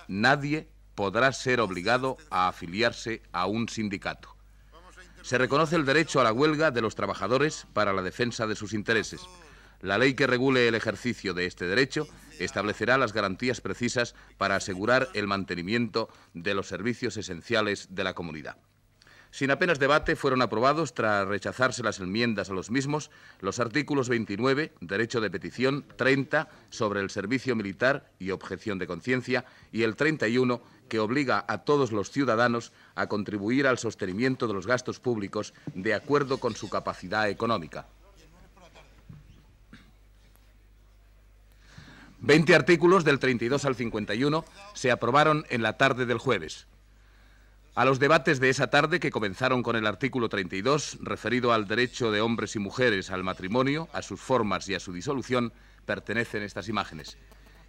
Nadie podrá ser obligado a afiliarse a un sindicato. Se reconoce el derecho a la huelga de los trabajadores para la defensa de sus intereses. La ley que regule el ejercicio de este derecho establecerá las garantías precisas para asegurar el mantenimiento de los servicios esenciales de la comunidad. Sin apenas debate, fueron aprobados, tras rechazarse las enmiendas a los mismos, los artículos 29, derecho de petición, 30, sobre el servicio militar y objeción de conciencia, y el 31, que obliga a todos los ciudadanos a contribuir al sostenimiento de los gastos públicos de acuerdo con su capacidad económica. 20 artículos del 32 al 51 se aprobaron en la tarde del jueves. A los debates de esa tarde, que comenzaron con el artículo 32, referido al derecho de hombres y mujeres al matrimonio, a sus formas y a su disolución, pertenecen estas imágenes.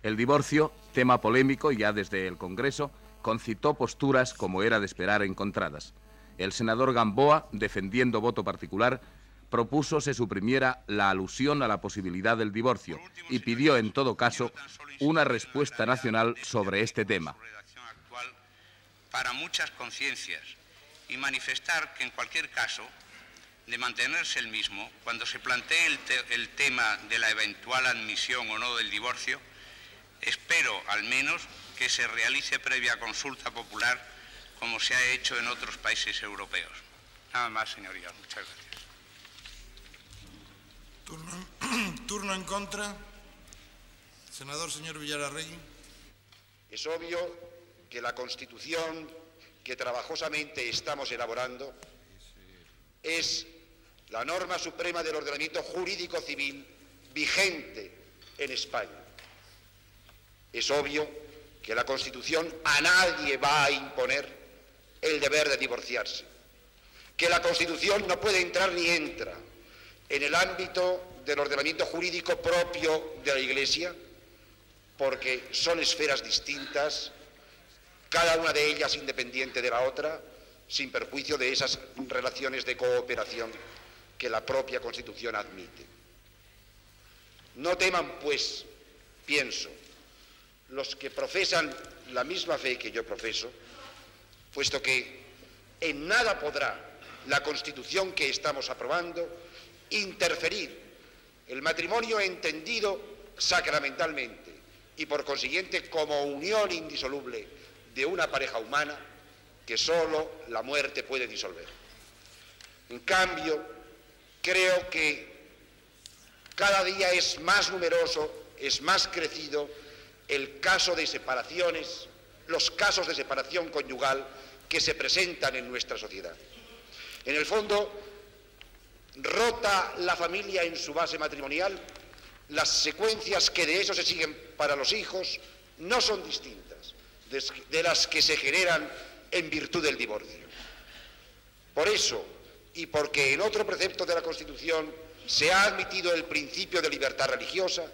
El divorcio, tema polémico ya desde el Congreso, concitó posturas, como era de esperar, encontradas. El senador Gamboa, defendiendo voto particular, propuso se suprimiera la alusión a la posibilidad del divorcio y pidió, en todo caso, una respuesta nacional sobre este tema. Para muchas conciencias, y manifestar que en cualquier caso, de mantenerse el mismo, cuando se plantee el tema de la eventual admisión o no del divorcio, espero al menos que se realice previa consulta popular, como se ha hecho en otros países europeos. Nada más, señorías. Muchas gracias. Turno en contra. Senador señor Villararregui. Es obvio que la Constitución que trabajosamente estamos elaborando es la norma suprema del ordenamiento jurídico civil vigente en España. Es obvio que la Constitución a nadie va a imponer el deber de divorciarse, que la Constitución no puede entrar ni entra en el ámbito del ordenamiento jurídico propio de la Iglesia, porque son esferas distintas, cada una de ellas independiente de la otra, sin perjuicio de esas relaciones de cooperación que la propia Constitución admite. No teman, pues, pienso, los que profesan la misma fe que yo profeso, puesto que en nada podrá la Constitución que estamos aprobando interferir el matrimonio entendido sacramentalmente y por consiguiente como unión indisoluble de una pareja humana que sólo la muerte puede disolver. En cambio, creo que cada día es más numeroso, es más crecido el caso de separaciones, los casos de separación conyugal que se presentan en nuestra sociedad. En el fondo, rota la familia en su base matrimonial, las secuencias que de eso se siguen para los hijos no son distintas de las que se generan en virtud del divorcio. Por eso, y porque en otro precepto de la Constitución se ha admitido el principio de libertad religiosa,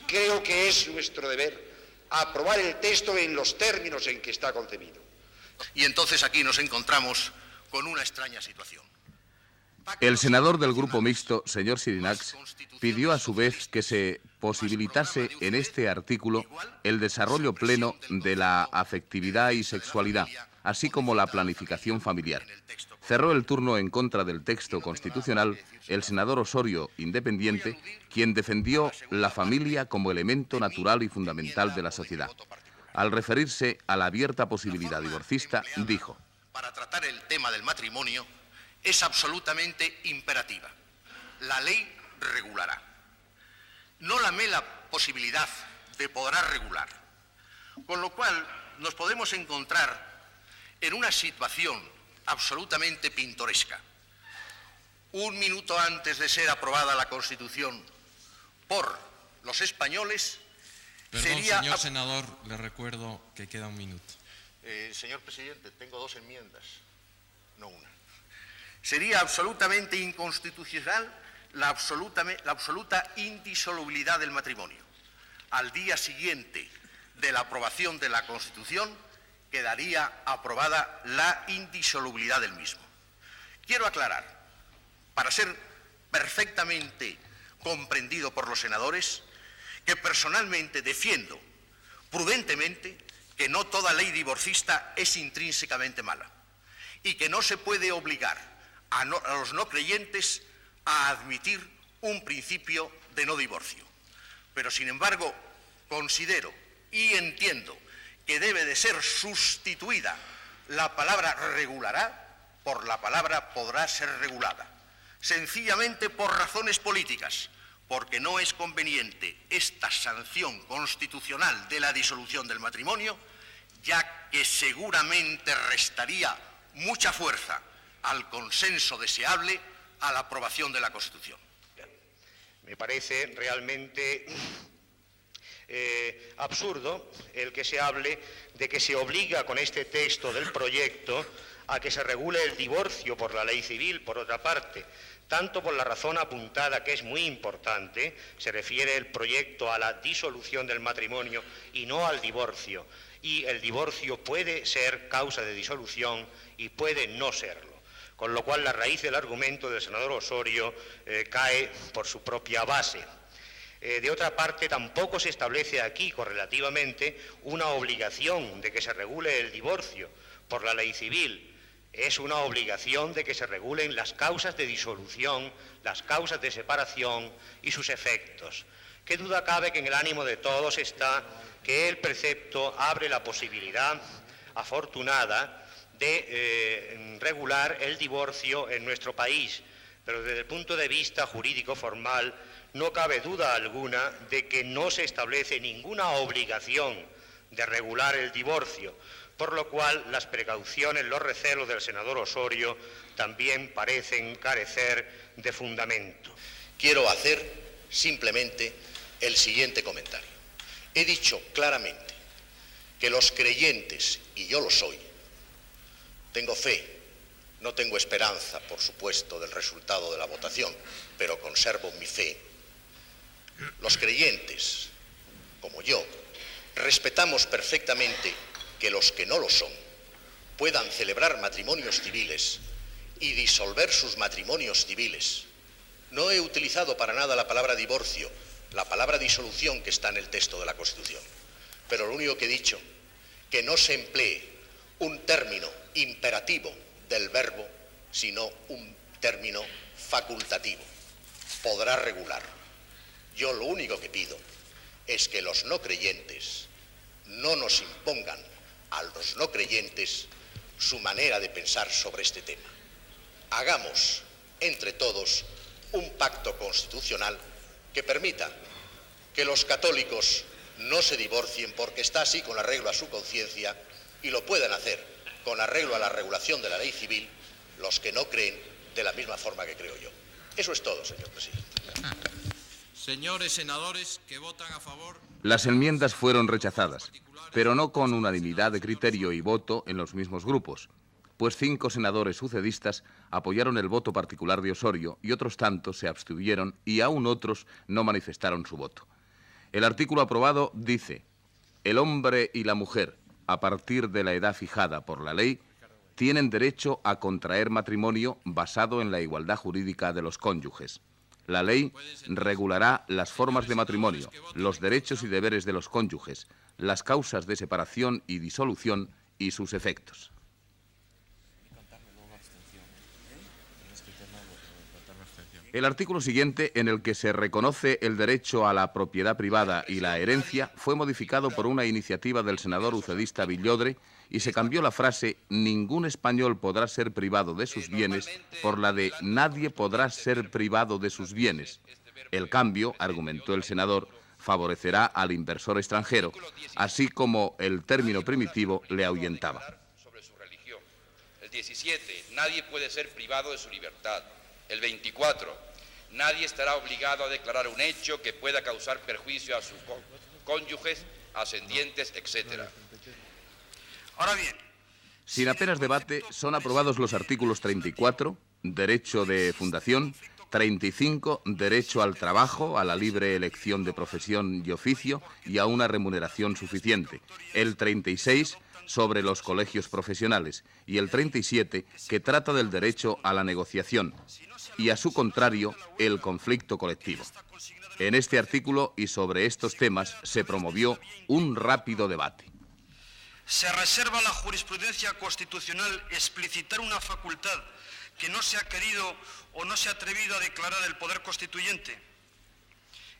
creo que es nuestro deber aprobar el texto en los términos en que está concebido. Y entonces aquí nos encontramos con una extraña situación. El senador del Grupo Mixto, señor Xirinacs, pidió a su vez que se posibilitase en este artículo el desarrollo pleno de la afectividad y sexualidad, así como la planificación familiar. Cerró el turno en contra del texto constitucional el senador Osorio, independiente, quien defendió la familia como elemento natural y fundamental de la sociedad. Al referirse a la abierta posibilidad divorcista, dijo: para tratar el tema del matrimonio es absolutamente imperativa. La ley regulará. No la mera posibilidad de podrá regular. Con lo cual nos podemos encontrar en una situación absolutamente pintoresca. Un minuto antes de ser aprobada la Constitución por los españoles, Perdón, señor senador, le recuerdo que queda un minuto. Señor presidente, tengo 2 enmiendas, no una. Sería absolutamente inconstitucional la absoluta indisolubilidad del matrimonio. Al día siguiente de la aprobación de la Constitución quedaría aprobada la indisolubilidad del mismo. Quiero aclarar, para ser perfectamente comprendido por los senadores, que personalmente defiendo prudentemente que no toda ley divorcista es intrínsecamente mala y que no se puede obligar a los no creyentes a admitir un principio de no divorcio. Pero, sin embargo, considero y entiendo que debe de ser sustituida la palabra regulará por la palabra podrá ser regulada, sencillamente por razones políticas, porque no es conveniente esta sanción constitucional de la disolución del matrimonio, ya que seguramente restaría mucha fuerza al consenso deseable a la aprobación de la Constitución. Me parece realmente absurdo el que se hable de que se obliga con este texto del proyecto a que se regule el divorcio por la ley civil, por otra parte, tanto por la razón apuntada, que es muy importante, se refiere el proyecto a la disolución del matrimonio y no al divorcio, y el divorcio puede ser causa de disolución y puede no serlo. Con lo cual la raíz del argumento del senador Osorio cae por su propia base. De otra parte, tampoco se establece aquí correlativamente una obligación de que se regule el divorcio por la ley civil. Es una obligación de que se regulen las causas de disolución, las causas de separación y sus efectos. ¿Qué duda cabe que en el ánimo de todos está que el precepto abre la posibilidad afortunada de regular el divorcio en nuestro país, pero desde el punto de vista jurídico formal no cabe duda alguna de que no se establece ninguna obligación de regular el divorcio, por lo cual las precauciones, los recelos del senador Osorio también parecen carecer de fundamento. Quiero hacer simplemente el siguiente comentario. He dicho claramente que los creyentes, y yo lo soy, tengo fe, no tengo esperanza, por supuesto, del resultado de la votación, pero conservo mi fe. Los creyentes, como yo, respetamos perfectamente que los que no lo son puedan celebrar matrimonios civiles y disolver sus matrimonios civiles. No he utilizado para nada la palabra divorcio, la palabra disolución que está en el texto de la Constitución. Pero lo único que he dicho, que no se emplee un término imperativo del verbo, sino un término facultativo. Podrá regular. Yo lo único que pido es que los no creyentes no nos impongan a los no creyentes su manera de pensar sobre este tema. Hagamos entre todos un pacto constitucional que permita que los católicos no se divorcien porque está así con arreglo a su conciencia y lo puedan hacer con arreglo a la regulación de la ley civil los que no creen de la misma forma que creo yo. Eso es todo, señor presidente. Señores senadores que votan a favor. Las enmiendas fueron rechazadas, pero no con unanimidad de criterio y voto en los mismos grupos, pues 5 senadores sucedistas apoyaron el voto particular de Osorio y otros tantos se abstuvieron y aún otros no manifestaron su voto. El artículo aprobado dice: el hombre y la mujer, a partir de la edad fijada por la ley, tienen derecho a contraer matrimonio basado en la igualdad jurídica de los cónyuges. La ley regulará las formas de matrimonio, los derechos y deberes de los cónyuges, las causas de separación y disolución y sus efectos. El artículo siguiente, en el que se reconoce el derecho a la propiedad privada y la herencia, fue modificado por una iniciativa del senador ucedista Villodre y se cambió la frase «ningún español podrá ser privado de sus bienes» por la de «nadie podrá ser privado de sus bienes». El cambio, argumentó el senador, favorecerá al inversor extranjero, así como el término primitivo le ahuyentaba. Sobre su religión. El 17, nadie puede ser privado de su libertad. El 24, nadie estará obligado a declarar un hecho que pueda causar perjuicio a sus cónyuges, ascendientes, etc. Ahora bien, sin apenas debate, son aprobados los artículos 34, derecho de fundación, 35, derecho al trabajo, a la libre elección de profesión y oficio y a una remuneración suficiente, el 36, sobre los colegios profesionales, y el 37, que trata del derecho a la negociación, y a su contrario, el conflicto colectivo. En este artículo y sobre estos temas se promovió un rápido debate. Se reserva a la jurisprudencia constitucional explicitar una facultad que no se ha querido o no se ha atrevido a declarar el poder constituyente.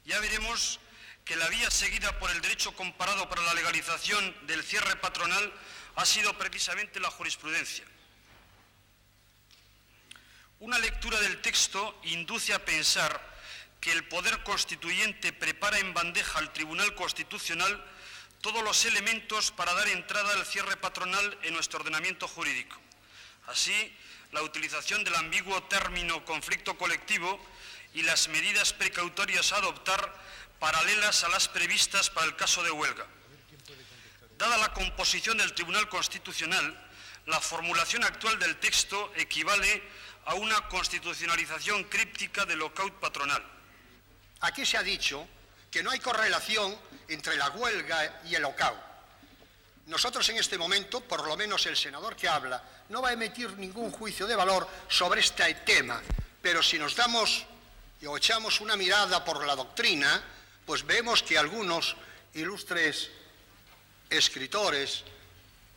Ya veremos que la vía seguida por el derecho comparado para la legalización del cierre patronal ha sido precisamente la jurisprudencia. Una lectura del texto induce a pensar que el poder constituyente prepara en bandeja al Tribunal Constitucional todos los elementos para dar entrada al cierre patronal en nuestro ordenamiento jurídico. Así, la utilización del ambiguo término conflicto colectivo y las medidas precautorias a adoptar paralelas a las previstas para el caso de huelga. Dada la composición del Tribunal Constitucional, la formulación actual del texto equivale a una constitucionalización críptica del lockout patronal. Aquí se ha dicho que no hay correlación entre la huelga y el lockout. Nosotros en este momento, por lo menos el senador que habla, no va a emitir ningún juicio de valor sobre este tema, pero si nos damos o echamos una mirada por la doctrina, pues vemos que algunos ilustres escritores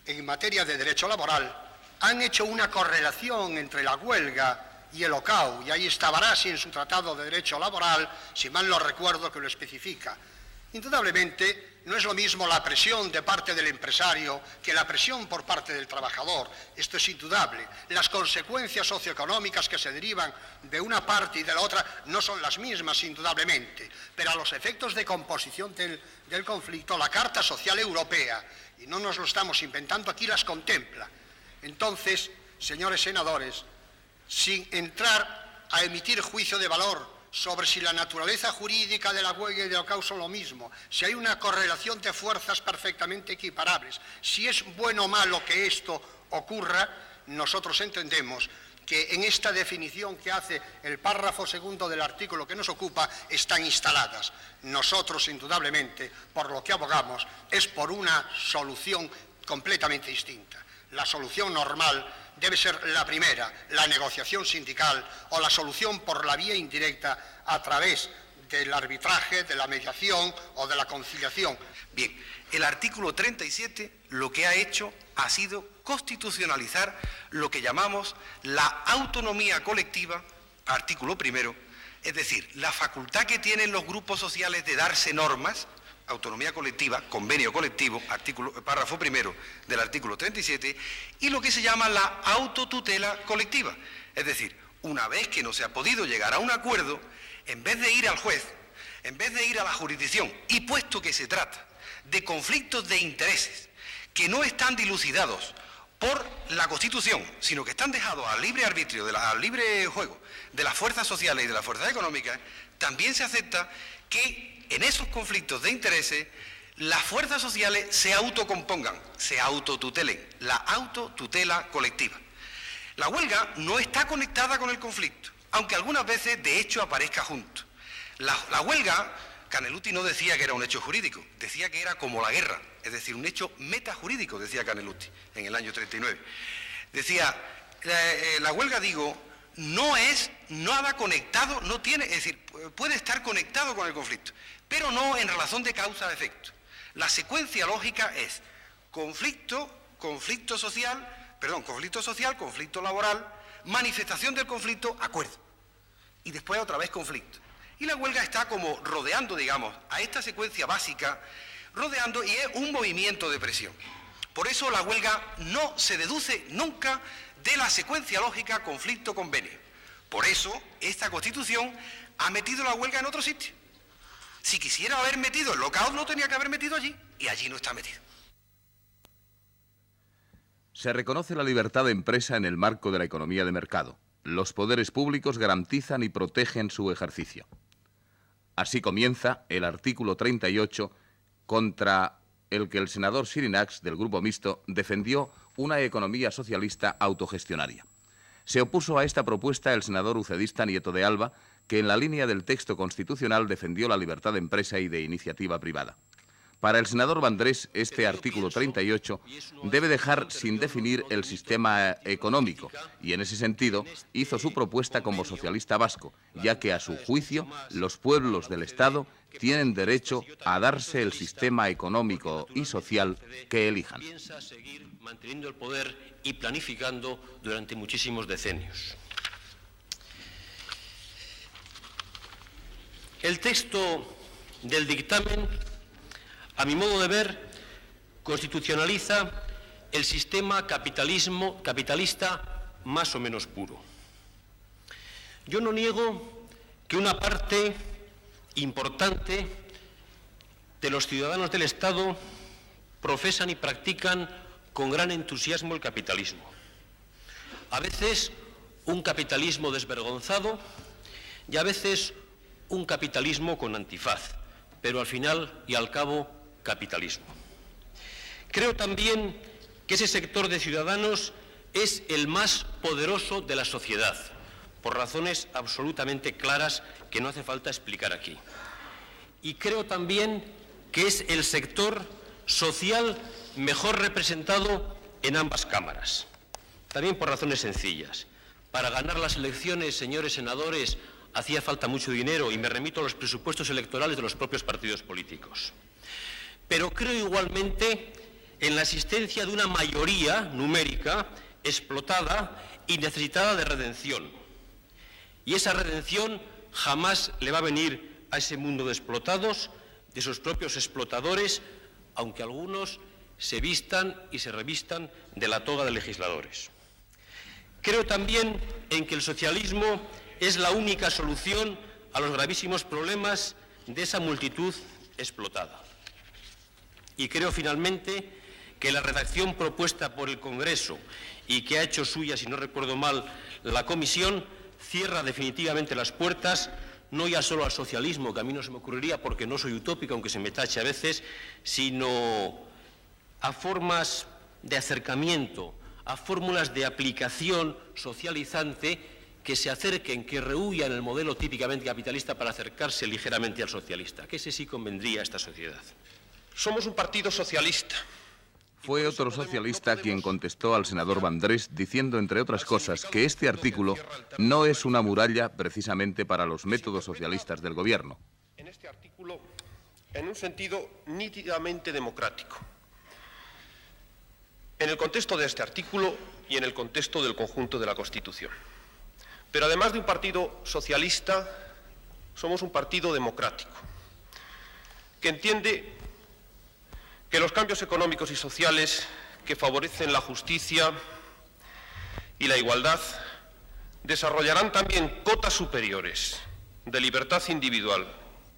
en materia de derecho laboral han hecho una correlación entre la huelga y el lockout, y ahí está Barassi en su Tratado de Derecho Laboral, si mal no recuerdo, que lo especifica. Indudablemente no es lo mismo la presión de parte del empresario que la presión por parte del trabajador. Esto es indudable. Las consecuencias socioeconómicas que se derivan de una parte y de la otra no son las mismas, indudablemente. Pero a los efectos de composición del conflicto, la Carta Social Europea, y no nos lo estamos inventando aquí, las contempla. Entonces, señores senadores, sin entrar a emitir juicio de valor sobre si la naturaleza jurídica de la huelga y del locao son lo mismo, si hay una correlación de fuerzas perfectamente equiparables, si es bueno o malo que esto ocurra, nosotros entendemos que en esta definición que hace el párrafo segundo del artículo que nos ocupa están instaladas. Nosotros, indudablemente, por lo que abogamos, es por una solución completamente distinta. La solución normal debe ser la primera, la negociación sindical, o la solución por la vía indirecta a través del arbitraje, de la mediación o de la conciliación. Bien, el artículo 37 lo que ha hecho ha sido constitucionalizar lo que llamamos la autonomía colectiva, artículo primero, es decir, la facultad que tienen los grupos sociales de darse normas, autonomía colectiva, convenio colectivo, párrafo primero del artículo 37, y lo que se llama la autotutela colectiva. Es decir, una vez que no se ha podido llegar a un acuerdo, en vez de ir al juez, en vez de ir a la jurisdicción, y puesto que se trata de conflictos de intereses que no están dilucidados por la Constitución, sino que están dejados al libre arbitrio, al libre juego de las fuerzas sociales y de las fuerzas económicas, también se acepta que en esos conflictos de intereses las fuerzas sociales se autocompongan, se autotutelen, la autotutela colectiva. La huelga no está conectada con el conflicto, aunque algunas veces de hecho aparezca junto. La huelga, Caneluti no decía que era un hecho jurídico, decía que era como la guerra, es decir, un hecho metajurídico, decía Caneluti en el año 39. Decía, la huelga, digo, no es nada conectado, no tiene, es decir, puede estar conectado con el conflicto, pero no en relación de causa a efecto. La secuencia lógica es conflicto social, conflicto laboral, manifestación del conflicto, acuerdo, y después otra vez conflicto. Y la huelga está como rodeando, digamos, a esta secuencia básica, rodeando, y es un movimiento de presión. Por eso la huelga no se deduce nunca de la secuencia lógica conflicto-convenio. Por eso esta Constitución ha metido la huelga en otro sitio. Si quisiera haber metido el lockout, lo tenía que haber metido allí, y allí no está metido. Se reconoce la libertad de empresa en el marco de la economía de mercado. Los poderes públicos garantizan y protegen su ejercicio. Así comienza el artículo 38, contra el que el senador Xirinacs, del Grupo Mixto, defendió una economía socialista autogestionaria. Se opuso a esta propuesta el senador ucedista Nieto de Alba, que en la línea del texto constitucional defendió la libertad de empresa y de iniciativa privada. Para el senador Vandrés, este artículo 38 debe dejar sin definir el sistema económico y, en ese sentido, hizo su propuesta como socialista vasco, ya que, a su juicio, los pueblos del Estado tienen derecho a darse el sistema económico y social que elijan. Piensa seguir manteniendo el poder y planificando durante muchísimos decenios. El texto del dictamen, a mi modo de ver, constitucionaliza el sistema capitalista más o menos puro. Yo no niego que una parte importante de los ciudadanos del Estado profesan y practican con gran entusiasmo el capitalismo. A veces un capitalismo desvergonzado y a veces un capitalismo con antifaz, pero al final y al cabo capitalismo. Creo también que ese sector de ciudadanos es el más poderoso de la sociedad, por razones absolutamente claras que no hace falta explicar aquí. Y creo también que es el sector social mejor representado en ambas cámaras, también por razones sencillas. Para ganar las elecciones, señores senadores, hacía falta mucho dinero, y me remito a los presupuestos electorales de los propios partidos políticos. Pero creo igualmente en la existencia de una mayoría numérica explotada y necesitada de redención. Y esa redención jamás le va a venir a ese mundo de explotados de sus propios explotadores, aunque algunos se vistan y se revistan de la toga de legisladores. Creo también en que el socialismo es la única solución a los gravísimos problemas de esa multitud explotada. Y creo finalmente que la redacción propuesta por el Congreso y que ha hecho suya, si no recuerdo mal, la Comisión, cierra definitivamente las puertas no ya solo al socialismo, que a mí no se me ocurriría porque no soy utópico, aunque se me tache a veces, sino a formas de acercamiento, a fórmulas de aplicación socializante que se acerquen, que rehuyan el modelo típicamente capitalista para acercarse ligeramente al socialista, que ese sí convendría a esta sociedad. Somos un partido socialista. Fue otro socialista quien contestó al senador Vandrés diciendo, entre otras cosas, que este artículo no es una muralla precisamente para los métodos socialistas del gobierno. En este artículo, en un sentido nítidamente democrático. En el contexto de este artículo y en el contexto del conjunto de la Constitución. Pero además de un partido socialista, somos un partido democrático, que entiende que los cambios económicos y sociales que favorecen la justicia y la igualdad desarrollarán también cotas superiores de libertad individual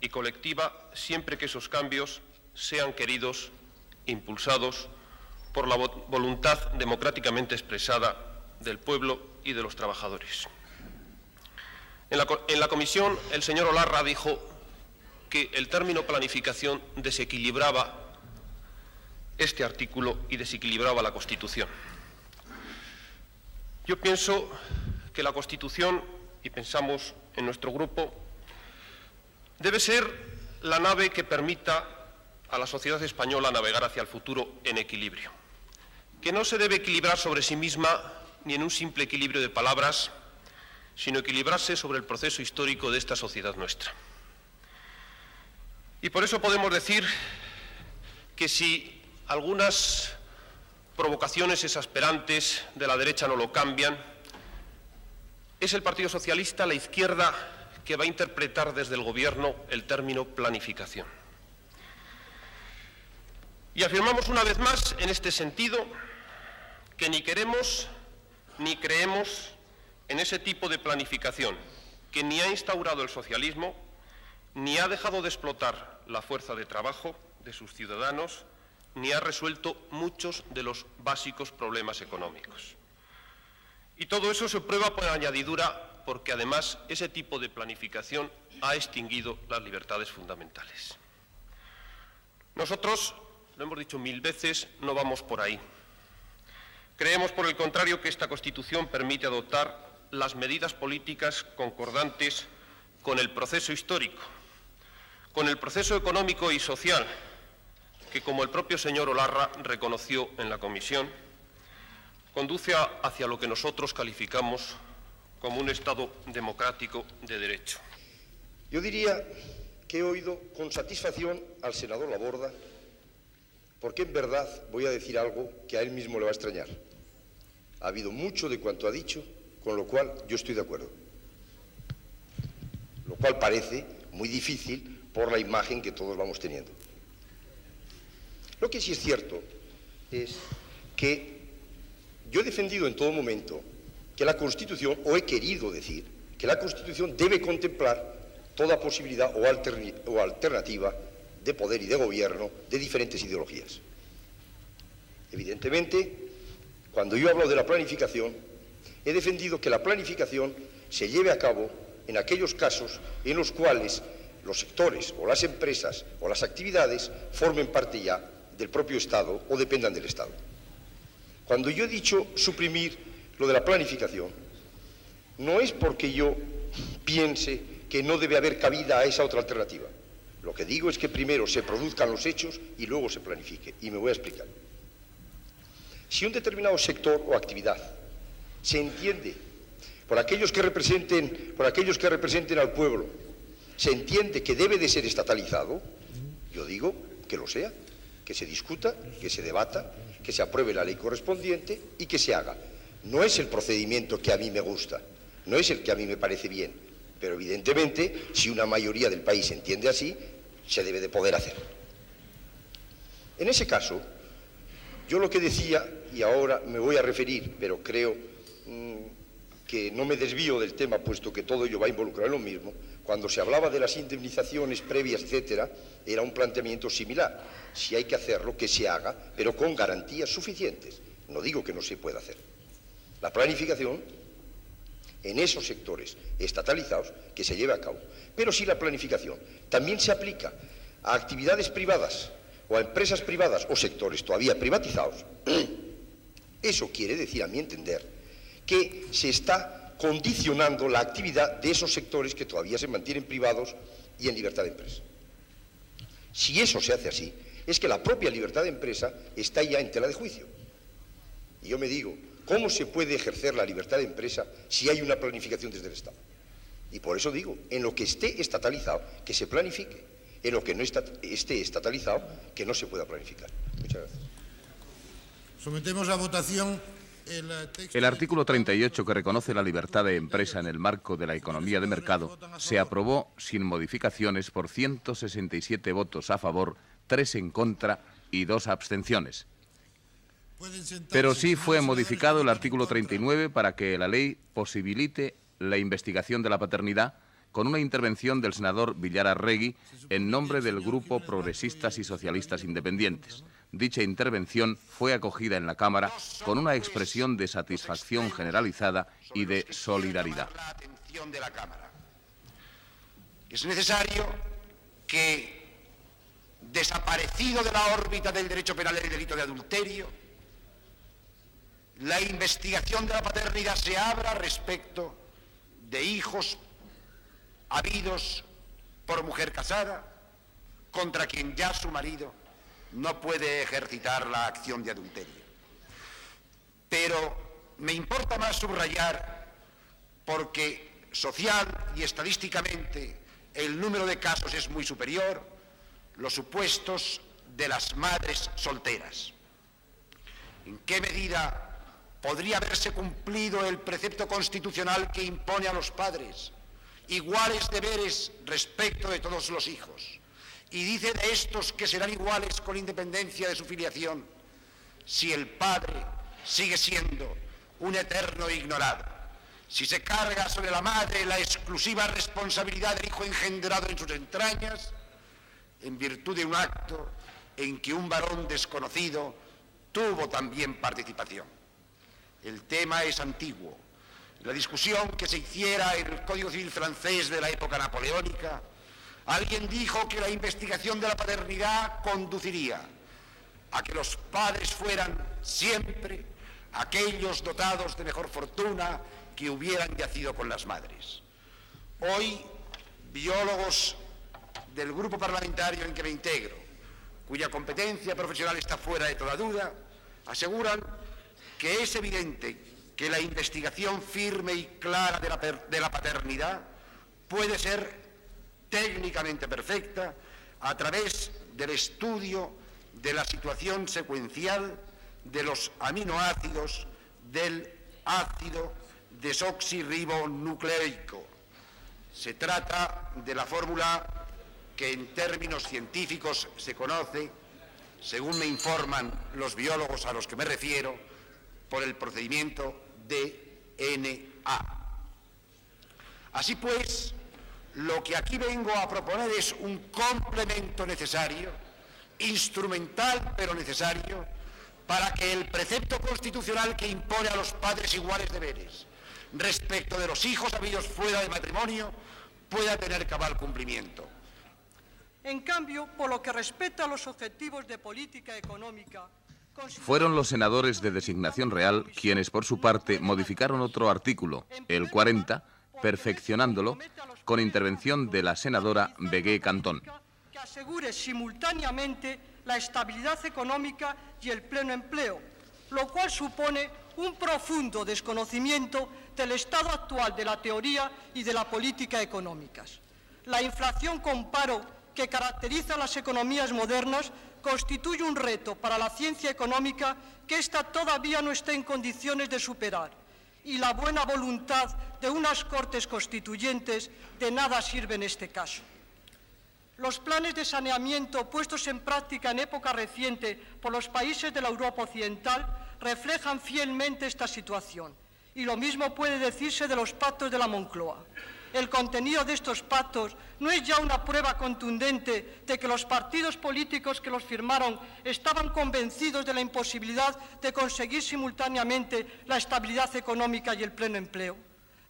y colectiva siempre que esos cambios sean queridos, impulsados por la voluntad democráticamente expresada del pueblo y de los trabajadores. En la comisión, el señor Olarra dijo que el término planificación desequilibraba este artículo y desequilibraba la Constitución. Yo pienso que la Constitución, y pensamos en nuestro grupo, debe ser la nave que permita a la sociedad española navegar hacia el futuro en equilibrio, que no se debe equilibrar sobre sí misma ni en un simple equilibrio de palabras, sino equilibrarse sobre el proceso histórico de esta sociedad nuestra. Y por eso podemos decir que si algunas provocaciones exasperantes de la derecha no lo cambian, es el Partido Socialista, la izquierda, que va a interpretar desde el Gobierno el término planificación. Y afirmamos una vez más, en este sentido, que ni queremos ni creemos en ese tipo de planificación, que ni ha instaurado el socialismo, ni ha dejado de explotar la fuerza de trabajo de sus ciudadanos, ni ha resuelto muchos de los básicos problemas económicos. Y todo eso se prueba por añadidura porque además ese tipo de planificación ha extinguido las libertades fundamentales. Nosotros, lo hemos dicho 1000 veces, no vamos por ahí. Creemos, por el contrario, que esta Constitución permite adoptar las medidas políticas concordantes con el proceso histórico, con el proceso económico y social, que, como el propio señor Olarra reconoció en la comisión, conduce hacia lo que nosotros calificamos como un Estado democrático de derecho. Yo diría que he oído con satisfacción al senador Laborda, porque en verdad voy a decir algo que a él mismo le va a extrañar. Ha habido mucho de cuanto ha dicho, con lo cual yo estoy de acuerdo. Lo cual parece muy difícil por la imagen que todos vamos teniendo. Lo que sí es cierto es que yo he defendido en todo momento que la Constitución, o he querido decir, que la Constitución debe contemplar toda posibilidad o alternativa de poder y de gobierno de diferentes ideologías. Evidentemente, cuando yo hablo de la planificación, he defendido que la planificación se lleve a cabo en aquellos casos en los cuales los sectores o las empresas o las actividades formen parte ya del propio Estado o dependan del Estado. Cuando yo he dicho suprimir lo de la planificación, no es porque yo piense que no debe haber cabida a esa otra alternativa. Lo que digo es que primero se produzcan los hechos y luego se planifique. Y me voy a explicar. Si un determinado sector o actividad se entiende por aquellos que representen al pueblo, se entiende que debe de ser estatalizado, yo digo que lo sea, que se discuta, que se debata, que se apruebe la ley correspondiente y que se haga. No es el procedimiento que a mí me gusta, no es el que a mí me parece bien, pero evidentemente, si una mayoría del país entiende así, se debe de poder hacer. En ese caso, yo lo que decía, y ahora me voy a referir, pero creo que no me desvío del tema, puesto que todo ello va a involucrar en lo mismo, cuando se hablaba de las indemnizaciones previas, etcétera, era un planteamiento similar. Si hay que hacerlo, que se haga, pero con garantías suficientes. No digo que no se pueda hacer. La planificación en esos sectores estatalizados que se lleve a cabo. Pero si la planificación también se aplica a actividades privadas o a empresas privadas o sectores todavía privatizados, eso quiere decir, a mi entender, que se está condicionando la actividad de esos sectores que todavía se mantienen privados y en libertad de empresa. Si eso se hace así, es que la propia libertad de empresa está ya en tela de juicio. Y yo me digo, ¿cómo se puede ejercer la libertad de empresa si hay una planificación desde el Estado? Y por eso digo, en lo que esté estatalizado, que se planifique. En lo que no esté estatalizado, que no se pueda planificar. Muchas gracias. Sometemos a votación el artículo 38, que reconoce la libertad de empresa en el marco de la economía de mercado, se aprobó sin modificaciones por 167 votos a favor, 3 en contra y 2 abstenciones. Pero sí fue modificado el artículo 39 para que la ley posibilite la investigación de la paternidad, con una intervención del senador Villar Arregui en nombre del Grupo Progresistas y Socialistas Independientes. Dicha intervención fue acogida en la Cámara con una expresión de satisfacción generalizada y de solidaridad. La atención de la Cámara. Es necesario que, desaparecido de la órbita del derecho penal el delito de adulterio, la investigación de la paternidad se abra respecto de hijos habidos por mujer casada contra quien ya su marido no puede ejercitar la acción de adulterio. Pero me importa más subrayar, porque social y estadísticamente el número de casos es muy superior, los supuestos de las madres solteras. ¿En qué medida podría haberse cumplido el precepto constitucional que impone a los padres iguales deberes respecto de todos los hijos? Y dice de estos que serán iguales con independencia de su filiación, si el padre sigue siendo un eterno ignorado, si se carga sobre la madre la exclusiva responsabilidad del hijo engendrado en sus entrañas, en virtud de un acto en que un varón desconocido tuvo también participación. El tema es antiguo. La discusión que se hiciera en el Código Civil francés de la época napoleónica, alguien dijo que la investigación de la paternidad conduciría a que los padres fueran siempre aquellos dotados de mejor fortuna que hubieran yacido con las madres. Hoy, biólogos del grupo parlamentario en que me integro, cuya competencia profesional está fuera de toda duda, aseguran que es evidente que la investigación firme y clara de la paternidad puede ser técnicamente perfecta a través del estudio de la situación secuencial de los aminoácidos del ácido desoxirribonucleico. Se trata de la fórmula que en términos científicos se conoce, según me informan los biólogos a los que me refiero, por el procedimiento DNA. Así pues, lo que aquí vengo a proponer es un complemento necesario, instrumental pero necesario, para que el precepto constitucional que impone a los padres iguales deberes respecto de los hijos habidos fuera de matrimonio pueda tener cabal cumplimiento. En cambio, por lo que respecta a los objetivos de política económica, fueron los senadores de designación real quienes, por su parte, modificaron otro artículo, el 40, perfeccionándolo, con intervención de la senadora Begué Cantón. Que asegure simultáneamente la estabilidad económica y el pleno empleo, lo cual supone un profundo desconocimiento del estado actual de la teoría y de la política económicas. La inflación con paro que caracteriza a las economías modernas constituye un reto para la ciencia económica que ésta todavía no está en condiciones de superar, y la buena voluntad de unas Cortes Constituyentes de nada sirve en este caso. Los planes de saneamiento puestos en práctica en época reciente por los países de la Europa Occidental reflejan fielmente esta situación. Y lo mismo puede decirse de los pactos de la Moncloa. El contenido de estos pactos no es ya una prueba contundente de que los partidos políticos que los firmaron estaban convencidos de la imposibilidad de conseguir simultáneamente la estabilidad económica y el pleno empleo.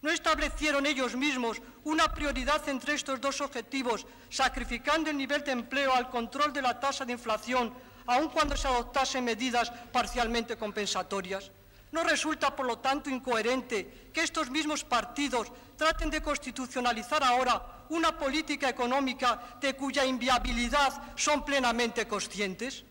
¿No establecieron ellos mismos una prioridad entre estos dos objetivos, sacrificando el nivel de empleo al control de la tasa de inflación, aun cuando se adoptasen medidas parcialmente compensatorias? ¿No resulta, por lo tanto, incoherente que estos mismos partidos traten de constitucionalizar ahora una política económica de cuya inviabilidad son plenamente conscientes?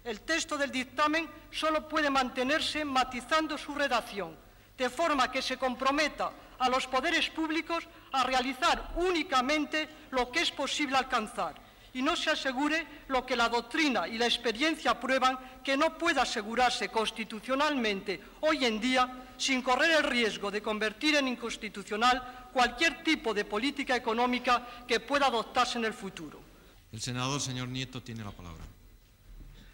El texto del dictamen solo puede mantenerse matizando su redacción, de forma que se comprometa a los poderes públicos a realizar únicamente lo que es posible alcanzar y no se asegure lo que la doctrina y la experiencia prueban que no puede asegurarse constitucionalmente hoy en día sin correr el riesgo de convertir en inconstitucional cualquier tipo de política económica que pueda adoptarse en el futuro. El senador, señor Nieto, tiene la palabra.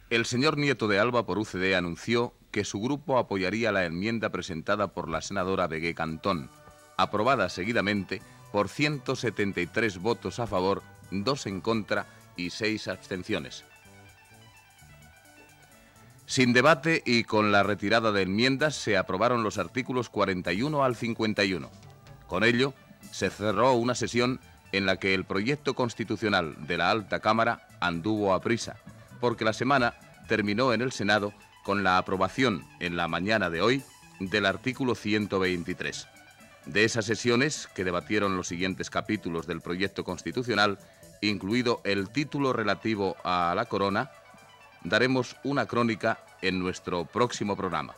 El señor Nieto de Alba por UCD anunció que su grupo apoyaría la enmienda presentada por la senadora Begué Cantón, aprobada seguidamente por 173 votos a favor, 2 en contra y 6 abstenciones. Sin debate y con la retirada de enmiendas se aprobaron los artículos 41 al 51. Con ello, se cerró una sesión en la que el proyecto constitucional de la Alta Cámara anduvo a prisa, porque la semana terminó en el Senado con la aprobación en la mañana de hoy del artículo 123. De esas sesiones, que debatieron los siguientes capítulos del proyecto constitucional, incluido el título relativo a la corona, daremos una crónica en nuestro próximo programa.